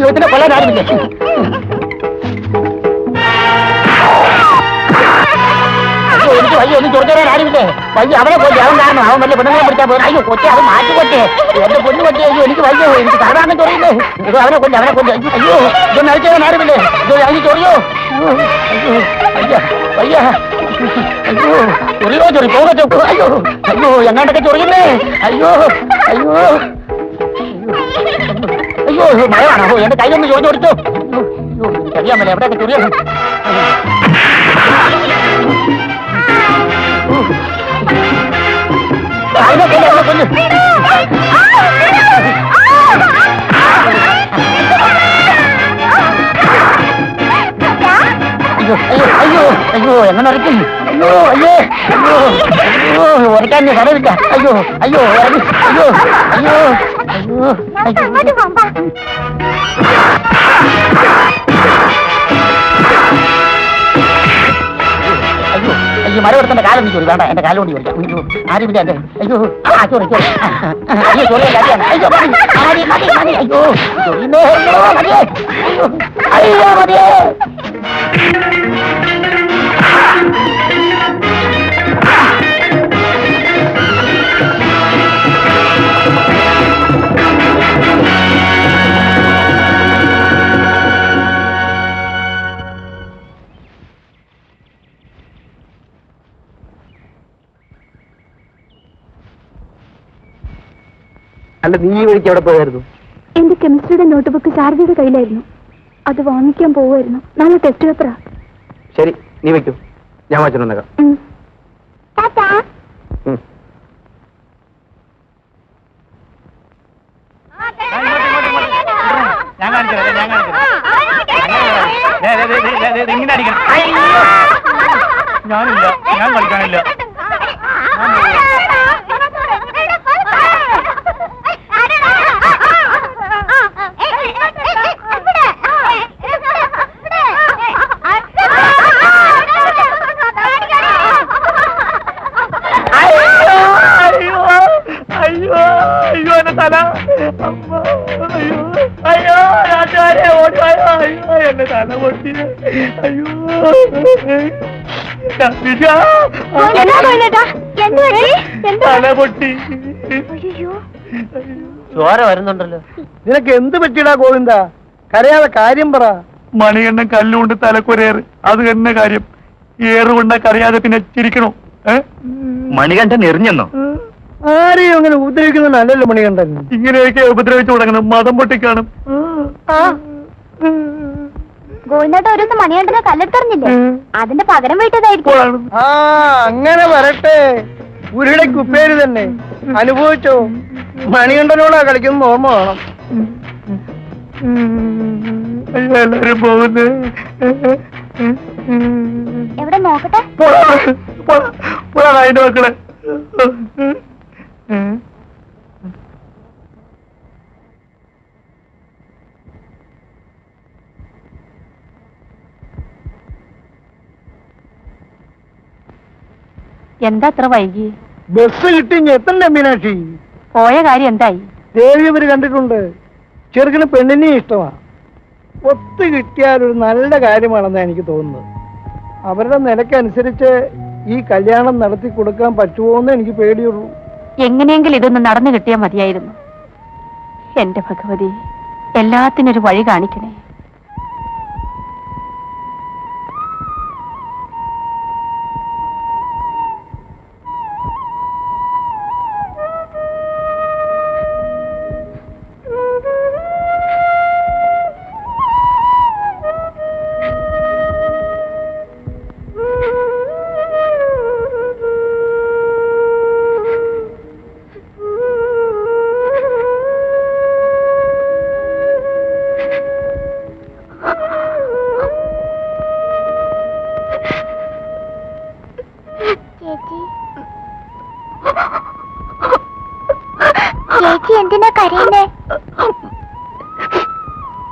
ഇതിനെ കൊല്ലാൻ ആരുമില്ല. എനിക്ക് വയ്യ, ഒന്നും ചോദിച്ചാൽ ആരുമില്ലേ? വയ്യ, അവനെ കൊല്ലി, അവൻ കാരണം അവൻ വലിയ പെണ്ണുങ്ങളെ പിടിച്ചാൽ പോയി. അയ്യോ കൊച്ചെ, അത് മാറ്റി കൊച്ചേ, എന്റെ പൊന്നു കൊച്ചേ. അയ്യോ എനിക്ക് വയ്യ, എനിക്ക് സാധാരണ ചൊറിയില്ലേ? ഇത് അവനെ കൊല്ലി, അവനെ കൊല്ലി. അയ്യോ ഇതൊന്നും അഴിച്ചാൽ ആരുമില്ലേ? ഇത് അതിന് ചൊറിയോ? അയ്യോ വയ്യ വയ്യ. അയ്യോ ചൊറിയോ ചൊറി പോകച്ചോ. അയ്യോ അയ്യോ എങ്ങാണ്ടൊക്കെ ചൊറിയില്ലേ? അയ്യോ അയ്യോ അയ്യോ മഴയാണോ? എന്റെ കൈയൊന്ന് ചോദിച്ചു കൊടുത്തു. അയ്യോ എനിക്കറിയാമല്ലേ എവിടെയൊക്കെ ചൊറിയാണ്. അതിനെ കൊല്ലു, അവനെ കൊല്ലു. അയ്യോ അയ്യോ അയ്യോ അയ്യോ എങ്ങനെ ഇറക്കി? അയ്യോ അയ്യോ അയ്യോ അയ്യോ ഉറക്കാൻ സ്ഥലമില്ല. അയ്യോ അയ്യോ ഇറങ്ങി. അയ്യോ അയ്യോ അയ്യോ അയ്യോ അയ്യോ ഈ മരവെടുത്തിന്റെ കാലം നീ വേണ്ട എന്റെ കാലം കൊണ്ട് ചോദിക്കാം അയ്യോ ആരുമില്ല എന്റെ അയ്യോ സോറി അയ്യോ സോറി അയ്യോ മതി മതി മതി അയ്യോ അയ്യോ മതി അല്ല നീ ഈ വഴിക്ക് എവിടെ പോയായിരുന്നു? എന്റെ കെമിസ്ട്രിയുടെ നോട്ട്ബുക്ക് ശാരദയുടെ കയ്യിലായിരുന്നു. അത് വാങ്ങിക്കാൻ പോവായിരുന്നു. നാളെ ടെസ്റ്റ് പേപ്പറാ. ശരി, നീ വെക്കൂ, ഞാൻ വായിച്ചിട്ടുണ്ടേക്കാം. ഞാൻ ഇങ്ങനെ അടിക്കണം. ഞാനില്ല, ഞാൻ കളിക്കാനില്ല. അയ്യോ അയ്യോ എന്റെ തല അയ്യോ അയ്യോ രാജാരെ ഓടിവായോ അയ്യോ എന്റെ തല പൊട്ടി അയ്യോ തല പൊട്ടി ചോര വരുന്നുണ്ടല്ലോ. നിനക്ക് എന്ത് പറ്റിയടാ ഗോവിന്ദ? കരയാതെ കാര്യം പറ. മണികണ്ഠൻ കല്ലുകൊണ്ട് തലക്കൊരേറ്, അത് തന്നെ കാര്യം. ഏറുകൊണ്ട കരയാതെ പിന്നെ ചിരിക്കണോ? മണികണ്ഠൻ എറിഞ്ഞെന്നോ? ആരെയും അങ്ങനെ ഉപദ്രവിക്കുന്നതല്ലോ മണികണ്ഠൻ. ഇങ്ങനെയൊക്കെ ഉപദ്രവിച്ചു തുടങ്ങണം, മതം പൊട്ടിക്കാണും. ഗോവിന്ദേട്ട ഒരു മണികണ്ഠനെ കല്ലെടുത്തറിഞ്ഞില്ലേ? അതിന്റെ പകരം വീട്ടതായിരിക്കും. ആ അങ്ങനെ വരട്ടെ, ഉരുളെ കുപ്പേര് തന്നെ അനുഭവിച്ചോ. മണികണ്ഠനോടാ കളിക്കുന്ന ഓർമ്മ വേണം. എല്ലാരും പോകുന്നു. എവിടെ നോക്കട്ടെ. അതിന്റെ മക്കളെ എന്താ അത്ര വൈകി? ബസ് കിട്ടി എത്തണ്ടേ മീനാക്ഷി? പോയ കാര്യം എന്തായി? ദേവി അവര് കണ്ടിട്ടുണ്ട്. ചെറുക്കിന് പെണ്ണിനെ ഇഷ്ടമാ. ഒത്തു കിട്ടിയാൽ ഒരു നല്ല കാര്യമാണെന്നാണ് എനിക്ക് തോന്നുന്നത്. അവരുടെ നിലക്കനുസരിച്ച് ഈ കല്യാണം നടത്തി കൊടുക്കാൻ പറ്റുമോന്ന് എനിക്ക് പേടിയുള്ളൂ. എങ്ങനെയെങ്കിലും ഇതൊന്ന് നടന്നു കിട്ടിയാൽ മതിയായിരുന്നു. എന്റെ ഭഗവതി, എല്ലാത്തിനൊരു വഴി കാണിക്കണേ. ചേച്ചി എന്തിനാ കരയുന്നേ?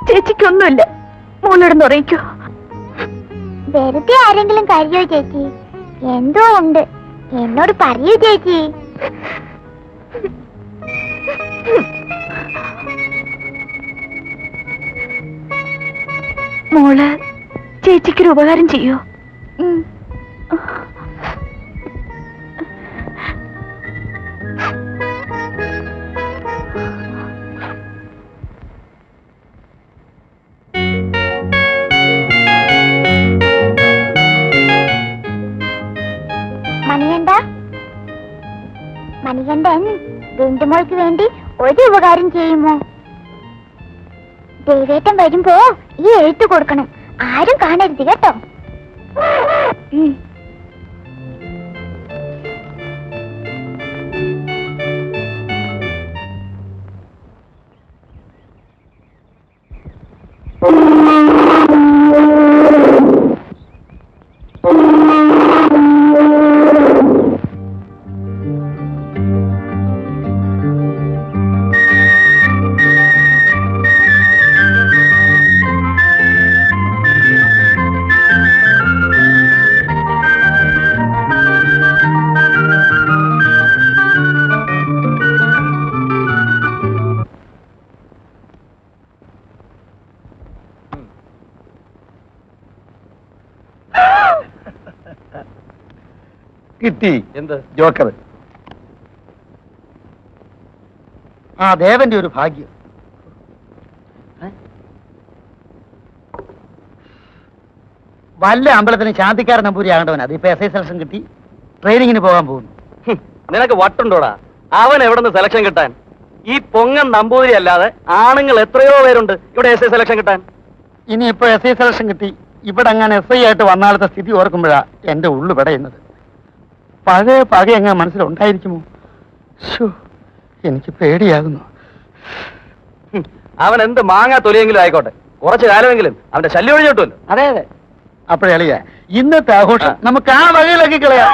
ചേച്ചിക്കൊന്നുമില്ല, മോളിടന്ന് ഉറയിക്കോ. വെറുതെ ആരെങ്കിലും കരയോ ചേച്ചി? എന്തോ ഉണ്ട്, എന്നോട് പറയൂ ചേച്ചി. മോള് ചേച്ചിക്കൊരു ഉപകാരം ചെയ്യോ? മണികണ്ഠൻ ബിന്ദുമോൾക്ക് വേണ്ടി ഒരു ഉപകാരം ചെയ്യുമോ? ദേവേട്ടൻ വരുമ്പോ ഈ എഴുത്ത് കൊടുക്കണം, ആരും കാണരുത് കേട്ടോ. കിട്ടി. എന്ത്? ജോക്കർ. ആ ദേവന്റെ ഒരു ഭാഗ്യം. വല്ല അമ്പലത്തിന് ശാന്തിക്കാരൻ നമ്പൂരി ആകേണ്ടവൻ അത് ഇപ്പൊ SI സെലക്ഷൻ കിട്ടി ട്രെയിനിങ്ങിന് പോകാൻ പോകുന്നു. നിനക്ക് വട്ടുണ്ടോടാ? അവൻ എവിടെ നിന്ന് സെലക്ഷൻ കിട്ടാൻ? ഈ പൊങ്ങൻ നമ്പൂതിരി അല്ലാതെ ആണുങ്ങൾ എത്രയോ പേരുണ്ട് ഇവിടെ SI സെലക്ഷൻ കിട്ടാൻ. ഇനി ഇപ്പൊ SI സെലക്ഷൻ കിട്ടി ഇവിടെ അങ്ങനെ SI ആയിട്ട് വന്നാളത്തെ സ്ഥിതി ഓർക്കുമ്പോഴാ എന്റെ ഉള്ളു പെടയുന്നത്. പഴയ പക എങ്ങനെ മനസ്സിലുണ്ടായിരിക്കുമോ? എനിക്ക് പേടിയാകുന്നു. അവൻ എന്ത് മാങ്ങാ തൊലിയെങ്കിലും ആയിക്കോട്ടെ, കുറച്ചു കാലമെങ്കിലും അവന്റെ ശല്യം ഒഴിഞ്ഞോട്ടുമല്ലോ. അതെ അതെ. അപ്പോഴളിയ ഇന്നത്തെ ആഘോഷം നമുക്ക് ആ വകയിലാക്കി കളയാം.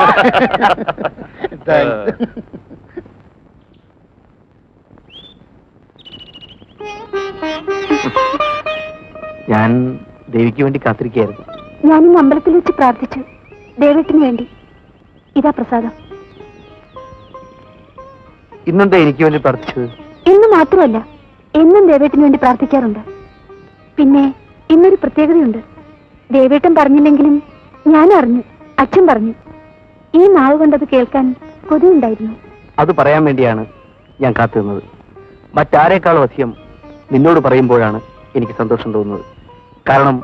ഞാൻ ദേവിക്ക് വേണ്ടി കാത്തിരിക്കുകയായിരുന്നു. ഞാനിന്ന് അമ്പലത്തിൽ വെച്ച് പ്രാർത്ഥിച്ചു ദേവേട്ടിന് വേണ്ടി. ഇതാ പ്രസാദം. ഇന്നെന്താ എനിക്ക് വേണ്ടി പ്രാർത്ഥിച്ചത്? ഇന്ന് മാത്രമല്ല, എന്നും ദേവേട്ടിന് വേണ്ടി പ്രാർത്ഥിക്കാറുണ്ട്. പിന്നെ ഇന്നൊരു പ്രത്യേകതയുണ്ട്. ദേവേട്ടൻ പറഞ്ഞില്ലെങ്കിലും ഞാൻ അറിഞ്ഞു, അച്ഛൻ പറഞ്ഞു. ഈ നാവ് കൊണ്ടത് കേൾക്കാൻ കൊതിയുണ്ടായിരുന്നു. അത് പറയാൻ വേണ്ടിയാണ് ഞാൻ കാത്തുനിന്നത്. മറ്റാരേക്കാളും അധികം നിന്നോട് പറയുമ്പോഴാണ് എനിക്ക് സന്തോഷം തോന്നുന്നത്. കാരണം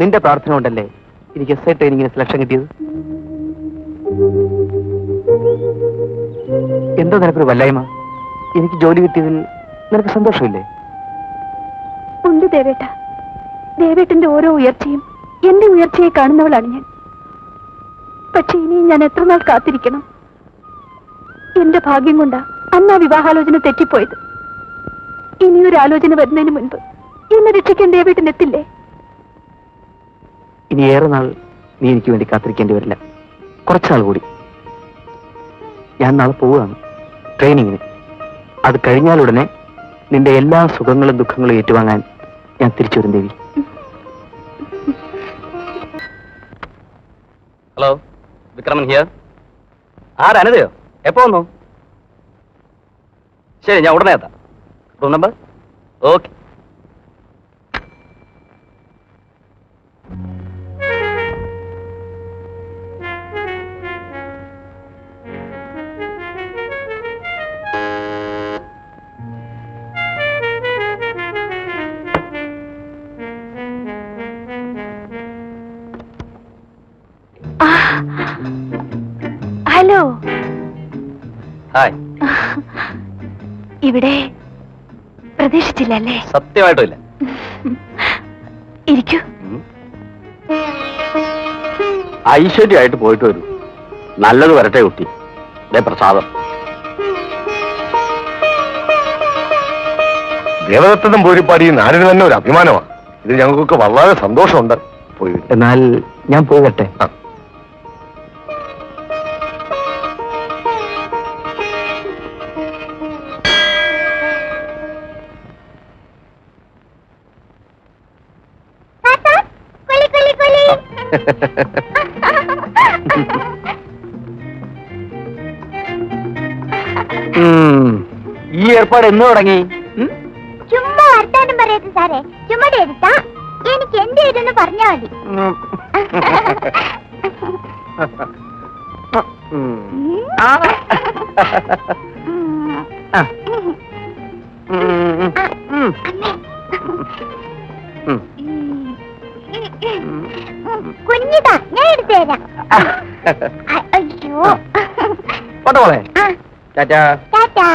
നിന്റെ പ്രാർത്ഥന കൊണ്ടല്ലേ എനിക്ക് SI ട്രെയിനിങ്ങിന് സെലക്ഷൻ കിട്ടിയത്. എന്താ നിനക്കൊരു വല്ലായ്മ? എനിക്ക് ജോലി കിട്ടിയതിൽ നിനക്ക് സന്തോഷമില്ലേ? ഉണ്ട് ദേവേട്ട. ദേവേട്ടന്റെ ഓരോ ഉയർച്ചയും എന്റെ ഉയർച്ചയെ കാണുന്നവളാണ് ഞാൻ. പക്ഷെ ഇനിയും ഞാൻ എത്ര നാൾ കാത്തിരിക്കണം? എന്റെ ഭാഗ്യം കൊണ്ടാ അന്ന് ആ വിവാഹാലോചന തെറ്റിപ്പോയത്. ഇനിയൊരു ആലോചന വരുന്നതിന് മുൻപ് എന്നെ രക്ഷിക്കാൻ ദേവേട്ടൻ എത്തില്ലേ? ഇനി ഏറെ നാൾ നീ എനിക്ക് വേണ്ടി കാത്തിരിക്കേണ്ടി വരില്ല. കുറച്ചാൾ കൂടി. ഞാൻ നാളെ പോവുകയാണ് ട്രെയിനിങ്ങിന്. അത് കഴിഞ്ഞാലുടനെ നിന്റെ എല്ലാ സുഖങ്ങളും ദുഃഖങ്ങളും ഏറ്റുവാങ്ങാൻ ഞാൻ തിരിച്ചു വരും ദേവി. Hello, Vikraman here. ആരനതയോ? എപ്പോ വന്നു? ശരി, ഞാൻ ഉടനെ എത്താം. Room number? Okay. Hello. Hi. ഇവിടെ പ്രതീക്ഷിച്ചില്ലല്ലേ? സത്യമായിട്ടും ഇല്ല. ഇരിക്കൂ. ഐശ്വര്യമായിട്ട് പോയിട്ട് വരൂ. നല്ലത് വരട്ടെ കുട്ടി. പ്രസാദം. ദേവദത്തനും പോരിപ്പാടി നാടിന് തന്നെ ഒരു അഭിമാനമാണ്. ഇത് ഞങ്ങൾക്കൊക്കെ വളരെ സന്തോഷമുണ്ട്. പോയി. എന്നാൽ ഞാൻ പോയി വരട്ടെ. ഈ ഏർപ്പാട് എന്ന് തുടങ്ങി? ചുമ്മാ വർത്താനം പറയട്ടെ സാറേ. ചുമ്മാ എടുത്താ എനിക്ക് എന്ത് ചെയ്തെന്ന് പറഞ്ഞാ മതി. കുഞ്ഞിതാ, ഞാൻ എടുത്തു തരാം. അയ്യോ. പോട്ടെ പോലെ. ടാറ്റാ. ടാറ്റാ.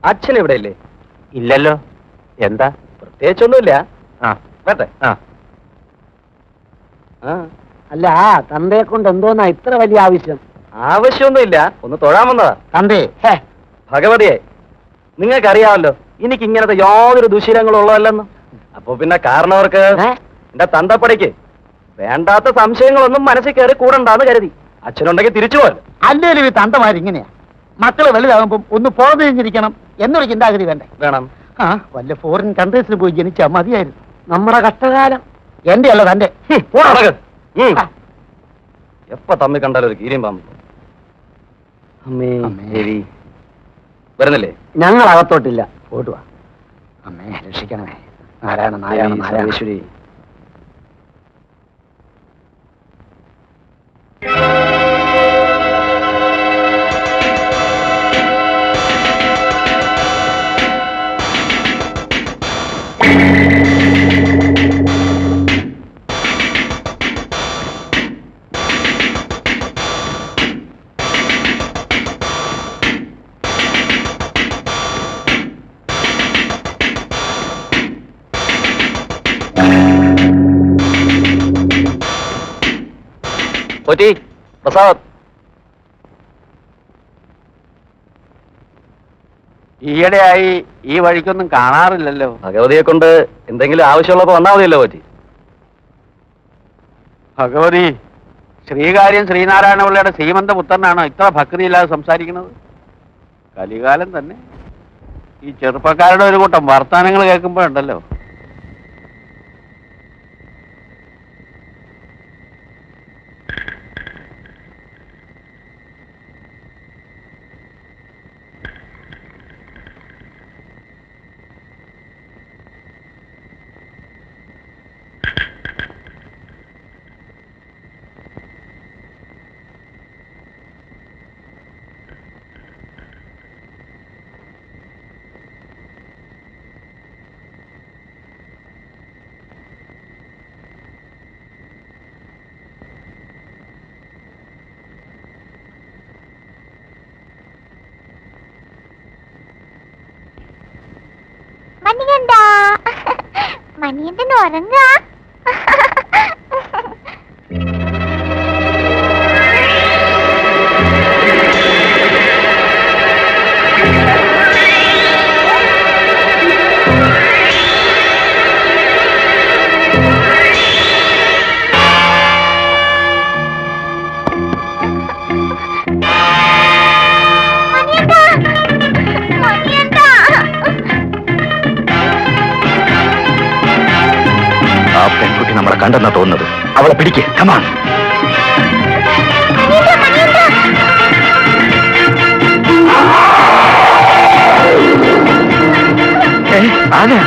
അച്ഛൻ ഇവിടെ ഇല്ലേ? ഇല്ലല്ലോ. എന്താ? പ്രത്യേകിച്ചൊന്നുമില്ല. വരട്ടെ. അല്ല തന്തയെ കൊണ്ട് എന്തോന്നാ ഇത്ര വലിയ ആവശ്യം? ആവശ്യമൊന്നുമില്ല, ഒന്ന് തൊഴാൻ വന്നതാ. തന്തേ ഭഗവതിയെ, നിങ്ങൾക്കറിയാമല്ലോ എനിക്ക് ഇങ്ങനത്തെ യാതൊരു ദുശീലങ്ങളും ഉള്ളതല്ലെന്ന്. അപ്പൊ പിന്നെ കാരണവർക്ക് എന്റെ തന്തപ്പടിക്ക് വേണ്ടാത്ത സംശയങ്ങളൊന്നും മനസ്സിൽ കയറി കൂടണ്ടാന്ന് കരുതി. അച്ഛനുണ്ടെങ്കിൽ തിരിച്ചു പോലും. അല്ലേലും ഈ തന്തമാരിങ്ങനെയാ. മക്കള് വലുതാകുമ്പം ഒന്ന് പുറത്തു കഴിഞ്ഞിരിക്കണം എന്നൊരു ചിന്താഗതി വേണ്ടേ? വേണം. ആ വല്ല ഫോറിൻ കൺട്രീസിൽ പോയി ജനിച്ചാ മതിയായിരുന്നു. നമ്മുടെ കഷ്ടകാലം എന്റെ അല്ല തന്റെ. എപ്പ തമ്മി കണ്ടാലും ഒരു കീരിയും പാമ്പ്. അമ്മേ ദേവി വരുന്നില്ലേ? ഞങ്ങൾ അകത്തോട്ടില്ല, പോട്ടുവാ. അമ്മേ രക്ഷിക്കണമേ. നാരായണ നാരായണ നാരായണേശ്വരി. പോറ്റി പ്രസാദ്, ഈയിടെയായി ഈ വഴിക്കൊന്നും കാണാറില്ലല്ലോ. ഭഗവതിയെ കൊണ്ട് എന്തെങ്കിലും ആവശ്യമുള്ളപ്പോ വന്നാൽ മതിയല്ലോ പോറ്റി. ഭഗവതി, ശ്രീകാര്യം ശ്രീനാരായണ പിള്ളയുടെ ശ്രീമന്ത പുത്രനാണോ ഇത്ര ഭക്തിയില്ലാതെ സംസാരിക്കുന്നത്? കലികാലം തന്നെ. ഈ ചെറുപ്പക്കാരുടെ ഒരു കൂട്ടം വർത്തമാനങ്ങൾ കേൾക്കുമ്പോഴുണ്ടല്ലോ. മണിയണ്ടാ, മണിയന്റെ ഉറങ്ങാ. പെൺകുട്ടി നമ്മളെ കണ്ടെന്നാ തോന്നുന്നത്. അവളെ പിടിക്ക്. കമാൺ. ആരാ?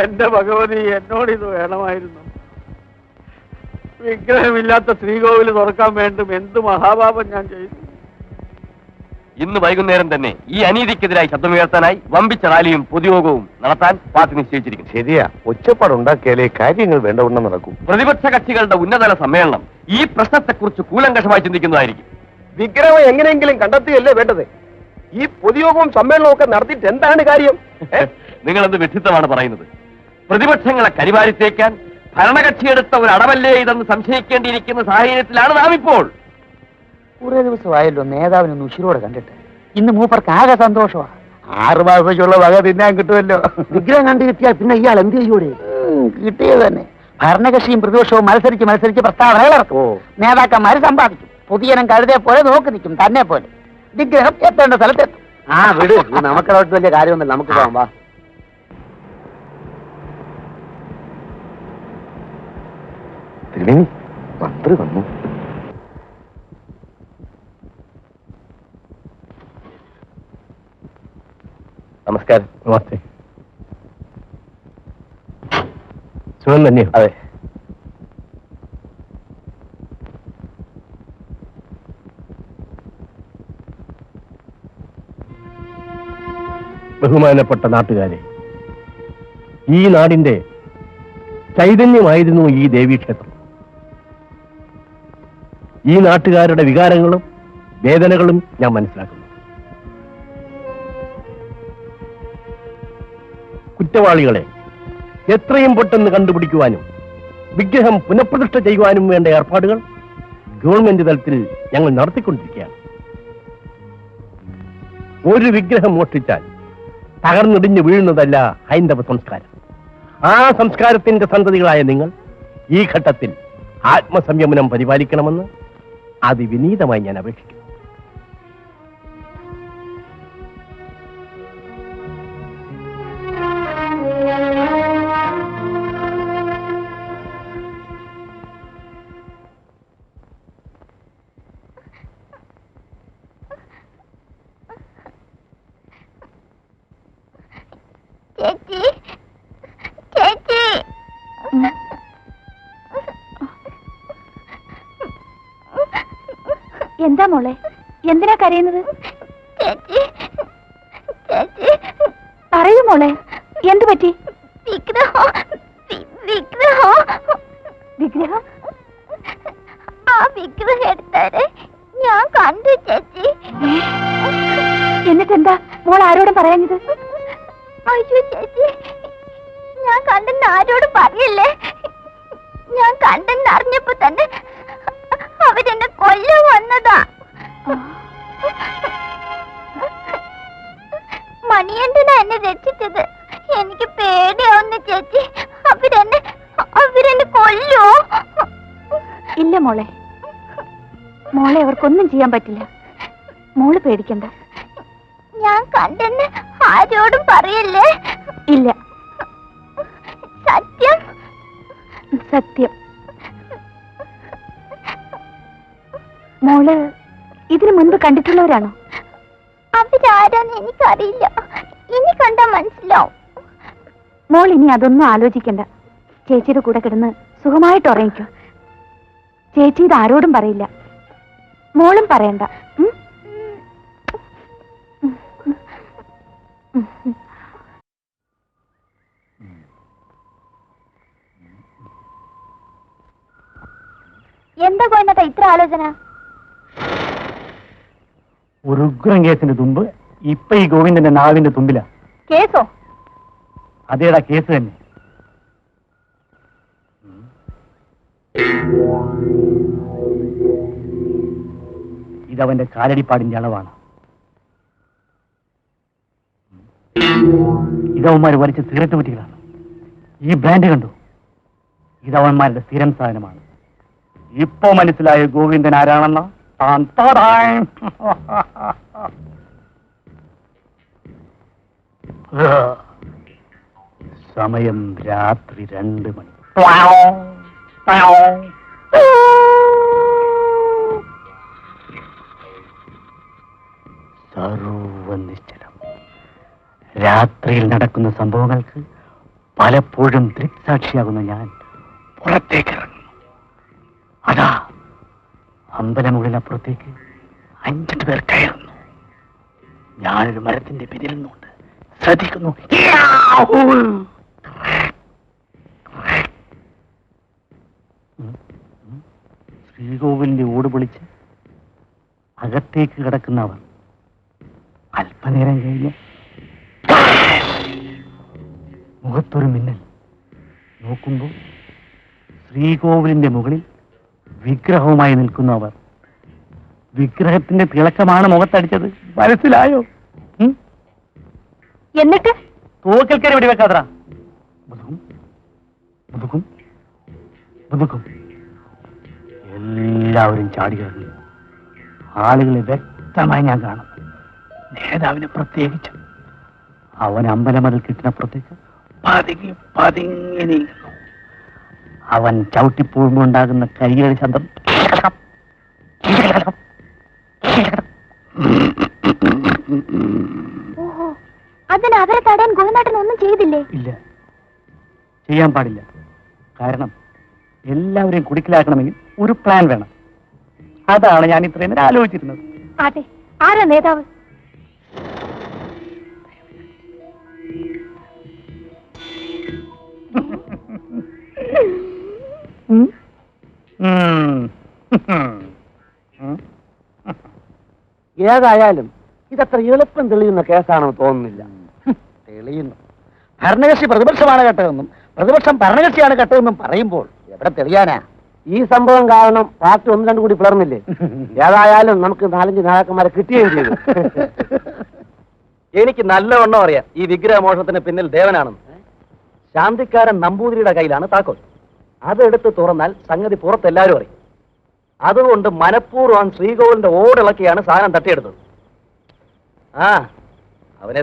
എന്റെ ഭഗവതി, എന്നോടിത് വേണമായിരുന്നു. വിഗ്രഹമില്ലാത്ത ശ്രീകോവില് തുറക്കാൻ വേണ്ടും എന്ത് മഹാപാപം ഞാൻ ചെയ്തു. ഇന്ന് വൈകുന്നേരം തന്നെ ഈ അനീതിക്കെതിരായി ശബ്ദമുയർത്താനായി വമ്പിച്ച റാലിയും പൊതുയോഗവും നടത്താൻ പാർട്ടി നിശ്ചയിച്ചിരിക്കുന്നു. ശരിയാ, ഒച്ചപ്പാടുണ്ടാക്കിയാലേ കാര്യങ്ങൾ വേണ്ടവണ്ണം നടക്കും. പ്രതിപക്ഷ കക്ഷികളുടെ ഉന്നതതല സമ്മേളനം ഈ പ്രശ്നത്തെക്കുറിച്ച് കൂലങ്കഷമായി ചിന്തിക്കുന്നതായിരിക്കും. വിഗ്രഹം എങ്ങനെയെങ്കിലും കണ്ടെത്തുകയല്ലേ വേണ്ടത്. ഈ പൊതുയോഗവും സമ്മേളനവും ഒക്കെ നടത്തിയിട്ട് എന്താണ് കാര്യം? നിങ്ങളെന്ത് വിഡ്ഢിത്തമാണ് പറയുന്നത്? പ്രതിപക്ഷങ്ങളെ കരിവാരിത്തേക്കാൻ ഭരണകക്ഷിയെടുത്ത ഒരു അടവല്ലേ ഇതെന്ന് സംശയിക്കേണ്ടിയിരിക്കുന്ന സാഹചര്യത്തിലാണ് നാം ഇപ്പോൾ. കുറെ ദിവസമായല്ലോ നേതാവിനൊന്ന് ഉശിരോടെ കണ്ടിട്ട്. ഇന്ന് മൂപ്പർക്ക് ആകെ സന്തോഷമാണ്. 6 മാസത്തേക്കുള്ള വക തിന്നാൻ കിട്ടുമല്ലോ. വിഗ്രഹം കണ്ടു കിട്ടിയാൽ പിന്നെ ഇയാൾ എന്ത് ചെയ്യൂടെ? കിട്ടിയത് തന്നെ. ഭരണകക്ഷിയും പ്രതിപക്ഷവും മത്സരിച്ച് പ്രസ്താവനകൾ ഇറക്കും. നേതാക്കന്മാര് സമ്പാദിക്കും. പുതിയനം കഴുതയെ പോലെ നോക്കി നിൽക്കും, തന്നെ പോലെ. വിഗ്രഹം എത്തേണ്ട സ്ഥലത്തെത്തും. ആ വിട്, നമുക്കതോട്ട് വലിയ കാര്യമൊന്നുമില്ല. നമുക്ക് പോകാം, വാ. തിരുമേനി, മന്ത്രി വന്നു. നമസ്കാരം. നമസ്തേ. സുഖം തന്നെയോ? അതെ. ബഹുമാനപ്പെട്ട നാട്ടുകാരെ, ഈ നാടിന്റെ ചൈതന്യമായിരുന്നു ഈ ദേവീക്ഷേത്രം. ഈ നാട്ടുകാരുടെ വികാരങ്ങളും വേദനകളും ഞാൻ മനസ്സിലാക്കുന്നു. കുറ്റവാളികളെ എത്രയും പെട്ടെന്ന് കണ്ടുപിടിക്കുവാനും വിഗ്രഹം പുനഃപ്രതിഷ്ഠ ചെയ്യുവാനും വേണ്ട ഏർപ്പാടുകൾ ഗവൺമെന്റ് തലത്തിൽ ഞങ്ങൾ നടത്തിക്കൊണ്ടിരിക്കുകയാണ്. ഒരു വിഗ്രഹം മോഷ്ടിച്ചാൽ തകർന്നിടിഞ്ഞു വീഴുന്നതല്ല ഹൈന്ദവ സംസ്കാരം. ആ സംസ്കാരത്തിന്റെ സന്തതികളായ നിങ്ങൾ ഈ ഘട്ടത്തിൽ ആത്മസംയമനം പരിപാലിക്കണമെന്ന് അതിവിനീതമായി ഞാൻ അപേക്ഷിക്കുന്നു. ചേച്ചി ചേച്ചി എന്താ മോളെ, എന്തിനാ കരയുന്നത്? ചേച്ചി ചേച്ചി പറയൂ മോളെ, എന്തു പറ്റി? വിഗ്രഹം വിഗ്രഹം വിഗ്രഹം? ആ വിഗ്രഹം എടുത്താരെ ഞാൻ കണ്ടു ചേച്ചി. എന്നിട്ടെന്താ മോൾ ആരോടും പറയാഞ്ഞത്? അയ്യോ ചേച്ചി, ഞാൻ കണ്ടെന്ന് ആരോടും പറയല്ലേ. ഞാൻ കണ്ടെന്ന് അറിഞ്ഞപ്പോ തന്നെ അവരെന്നെ കൊല്ലാൻ വന്നതാ. മണിയണ്ടനാ എന്നെ രക്ഷിച്ചത്. എനിക്ക് പേടിയാവുന്നു ചേച്ചി. അവരെന്നെ കൊല്ലോ? ഇല്ല മോളെ, മോളെ അവർക്കൊന്നും ചെയ്യാൻ പറ്റില്ല. മോള് പേടിക്കണ്ട. ഞാൻ കണ്ടെന്ന് ആരോടും പറയല്ലേ. ഇല്ല, സത്യം സത്യം. മോള് ഇതിനു മുൻപ് കണ്ടിട്ടുള്ളവരാണോ? അവരാരാന്ന് എനിക്കറിയില്ല. ഇനി കണ്ടാ മനസ്സിലാവും. മോൾ ഇനി അതൊന്നും ആലോചിക്കണ്ട. ചേച്ചിയുടെ കൂടെ കിടന്ന് സുഖമായിട്ട് ഉറങ്ങിക്കോ. ചേച്ചി ഇത് ആരോടും പറയില്ല, മോളും പറയണ്ട. എന്താ കൊണ്ടത് ഇത്ര ആലോചന? ഒരു ഉഗ്രം കേസിന്റെ തുമ്പ് ഇപ്പൊ ഈ ഗോവിന്ദന്റെ നാവിന്റെ തുമ്പിലാ. കേസോ? അതേടാ, കേസ് തന്നെ. ഇതവന്റെ കാലടിപ്പാടിന്റെ അളവാണ്. ഇതവന്മാർ വലിച്ച സിഗരറ്റ് കുറ്റികളാണ്. ഈ ബ്രാൻഡ് കണ്ടു, ഇതവന്മാരുടെ സ്ഥിരം സാധനമാണ്. ഇപ്പോ മനസ്സിലായ ഗോവിന്ദൻ ആരാണെന്ന്? സമയം രാത്രി 2 മണി. സർവനിശ്ചലം. രാത്രിയിൽ നടക്കുന്ന സംഭവങ്ങൾക്ക് പലപ്പോഴും ദൃക്സാക്ഷിയാകുന്ന ഞാൻ പുറത്തേക്ക് ഇറങ്ങുന്നു. അതാ അമ്പലമുകളിലപ്പുറത്തേക്ക് 5 പേർ കയറുന്നു. ഞാനൊരു മരത്തിന്റെ പിന്നിലുന്നുണ്ട്, ശ്രദ്ധിക്കുന്നു. ശ്രീകോവിലിന്റെ ഓട് പൊളിച്ച് അകത്തേക്ക് കിടക്കുന്നവർ അല്പനേരം കഴിഞ്ഞ് മുഖത്തൊരു മിന്നൽ. നോക്കുമ്പോൾ ശ്രീകോവിലിന്റെ മുകളിൽ വിഗ്രഹവുമായി നിൽക്കുന്നവർ. വിഗ്രഹത്തിന്റെ തിളക്കമാണ് മുഖത്തടിച്ചത്. മനസ്സിലായോ? എന്നിട്ട് തോക്കൽക്കര വെടിവെക്കാത്ര. മുതുകും മുതുകും മുതുകും. എല്ലാവരും ചാടി കിടന്നു. ആളുകളെ വ്യക്തമായി ഞാൻ കാണുന്നു, നേതാവിനെ പ്രത്യേകിച്ച്. അവൻ അമ്പലമതിൽ കിട്ടിനപ്പുറത്തേക്ക് പതുങ്ങി പതുങ്ങി നീങ്ങുന്നു. അവൻ ചവിട്ടിപ്പോകുമ്പോൾ ഉണ്ടാകുന്ന കരിയുടെ ശബ്ദം. ഓഹോ, അതിന് അവരെ തടയാൻ ഗോവിന്ദേട്ടൻ ഒന്നും ചെയ്തില്ലേ? ഇല്ല, ചെയ്യാൻ പാടില്ല. കാരണം എല്ലാവരെയും കുടുക്കിലാക്കണമെങ്കിൽ ഒരു പ്ലാൻ വേണം. അതാണ് ഞാൻ ഇത്രയും നേരം ആലോചിച്ചിരുന്നത്. അതെ, ആരാ നേതാവ്? ഏതായാലും ഇതത്ര എളുപ്പം തെളിയുന്ന കേസാണെന്ന് തോന്നുന്നില്ല. തെളിയുന്നു. ഭരണകക്ഷി പ്രതിപക്ഷമാണ് കെട്ടതെന്നും പ്രതിപക്ഷം ഭരണകക്ഷിയാണ് കെട്ടതെന്നും പറയുമ്പോൾ എവിടെ തെളിയാനാ? ഈ സംഭവം കാരണം പാർട്ടി ഒന്ന് രണ്ടു കൂടി പിളർന്നില്ലേ? ഏതായാലും നമുക്ക് 4-5 നേതാക്കന്മാരെ കിട്ടുകയും ചെയ്തു. എനിക്ക് നല്ലവണ്ണം അറിയാം ഈ വിഗ്രഹമോഷണത്തിന് പിന്നിൽ ദേവനാണെന്ന്. ശാന്തിക്കാരൻ നമ്പൂതിരിയുടെ കയ്യിലാണ് താക്കോൽ. അതെടുത്ത് തുറന്നാൽ സംഗതി പുറത്തെല്ലാവരും അറിയും. അതുകൊണ്ട് മനഃപൂർവ്വം ശ്രീകോവിലിന്റെ ഓടിളക്കിയാണ് സാധനം തട്ടിയെടുത്തത്. ആ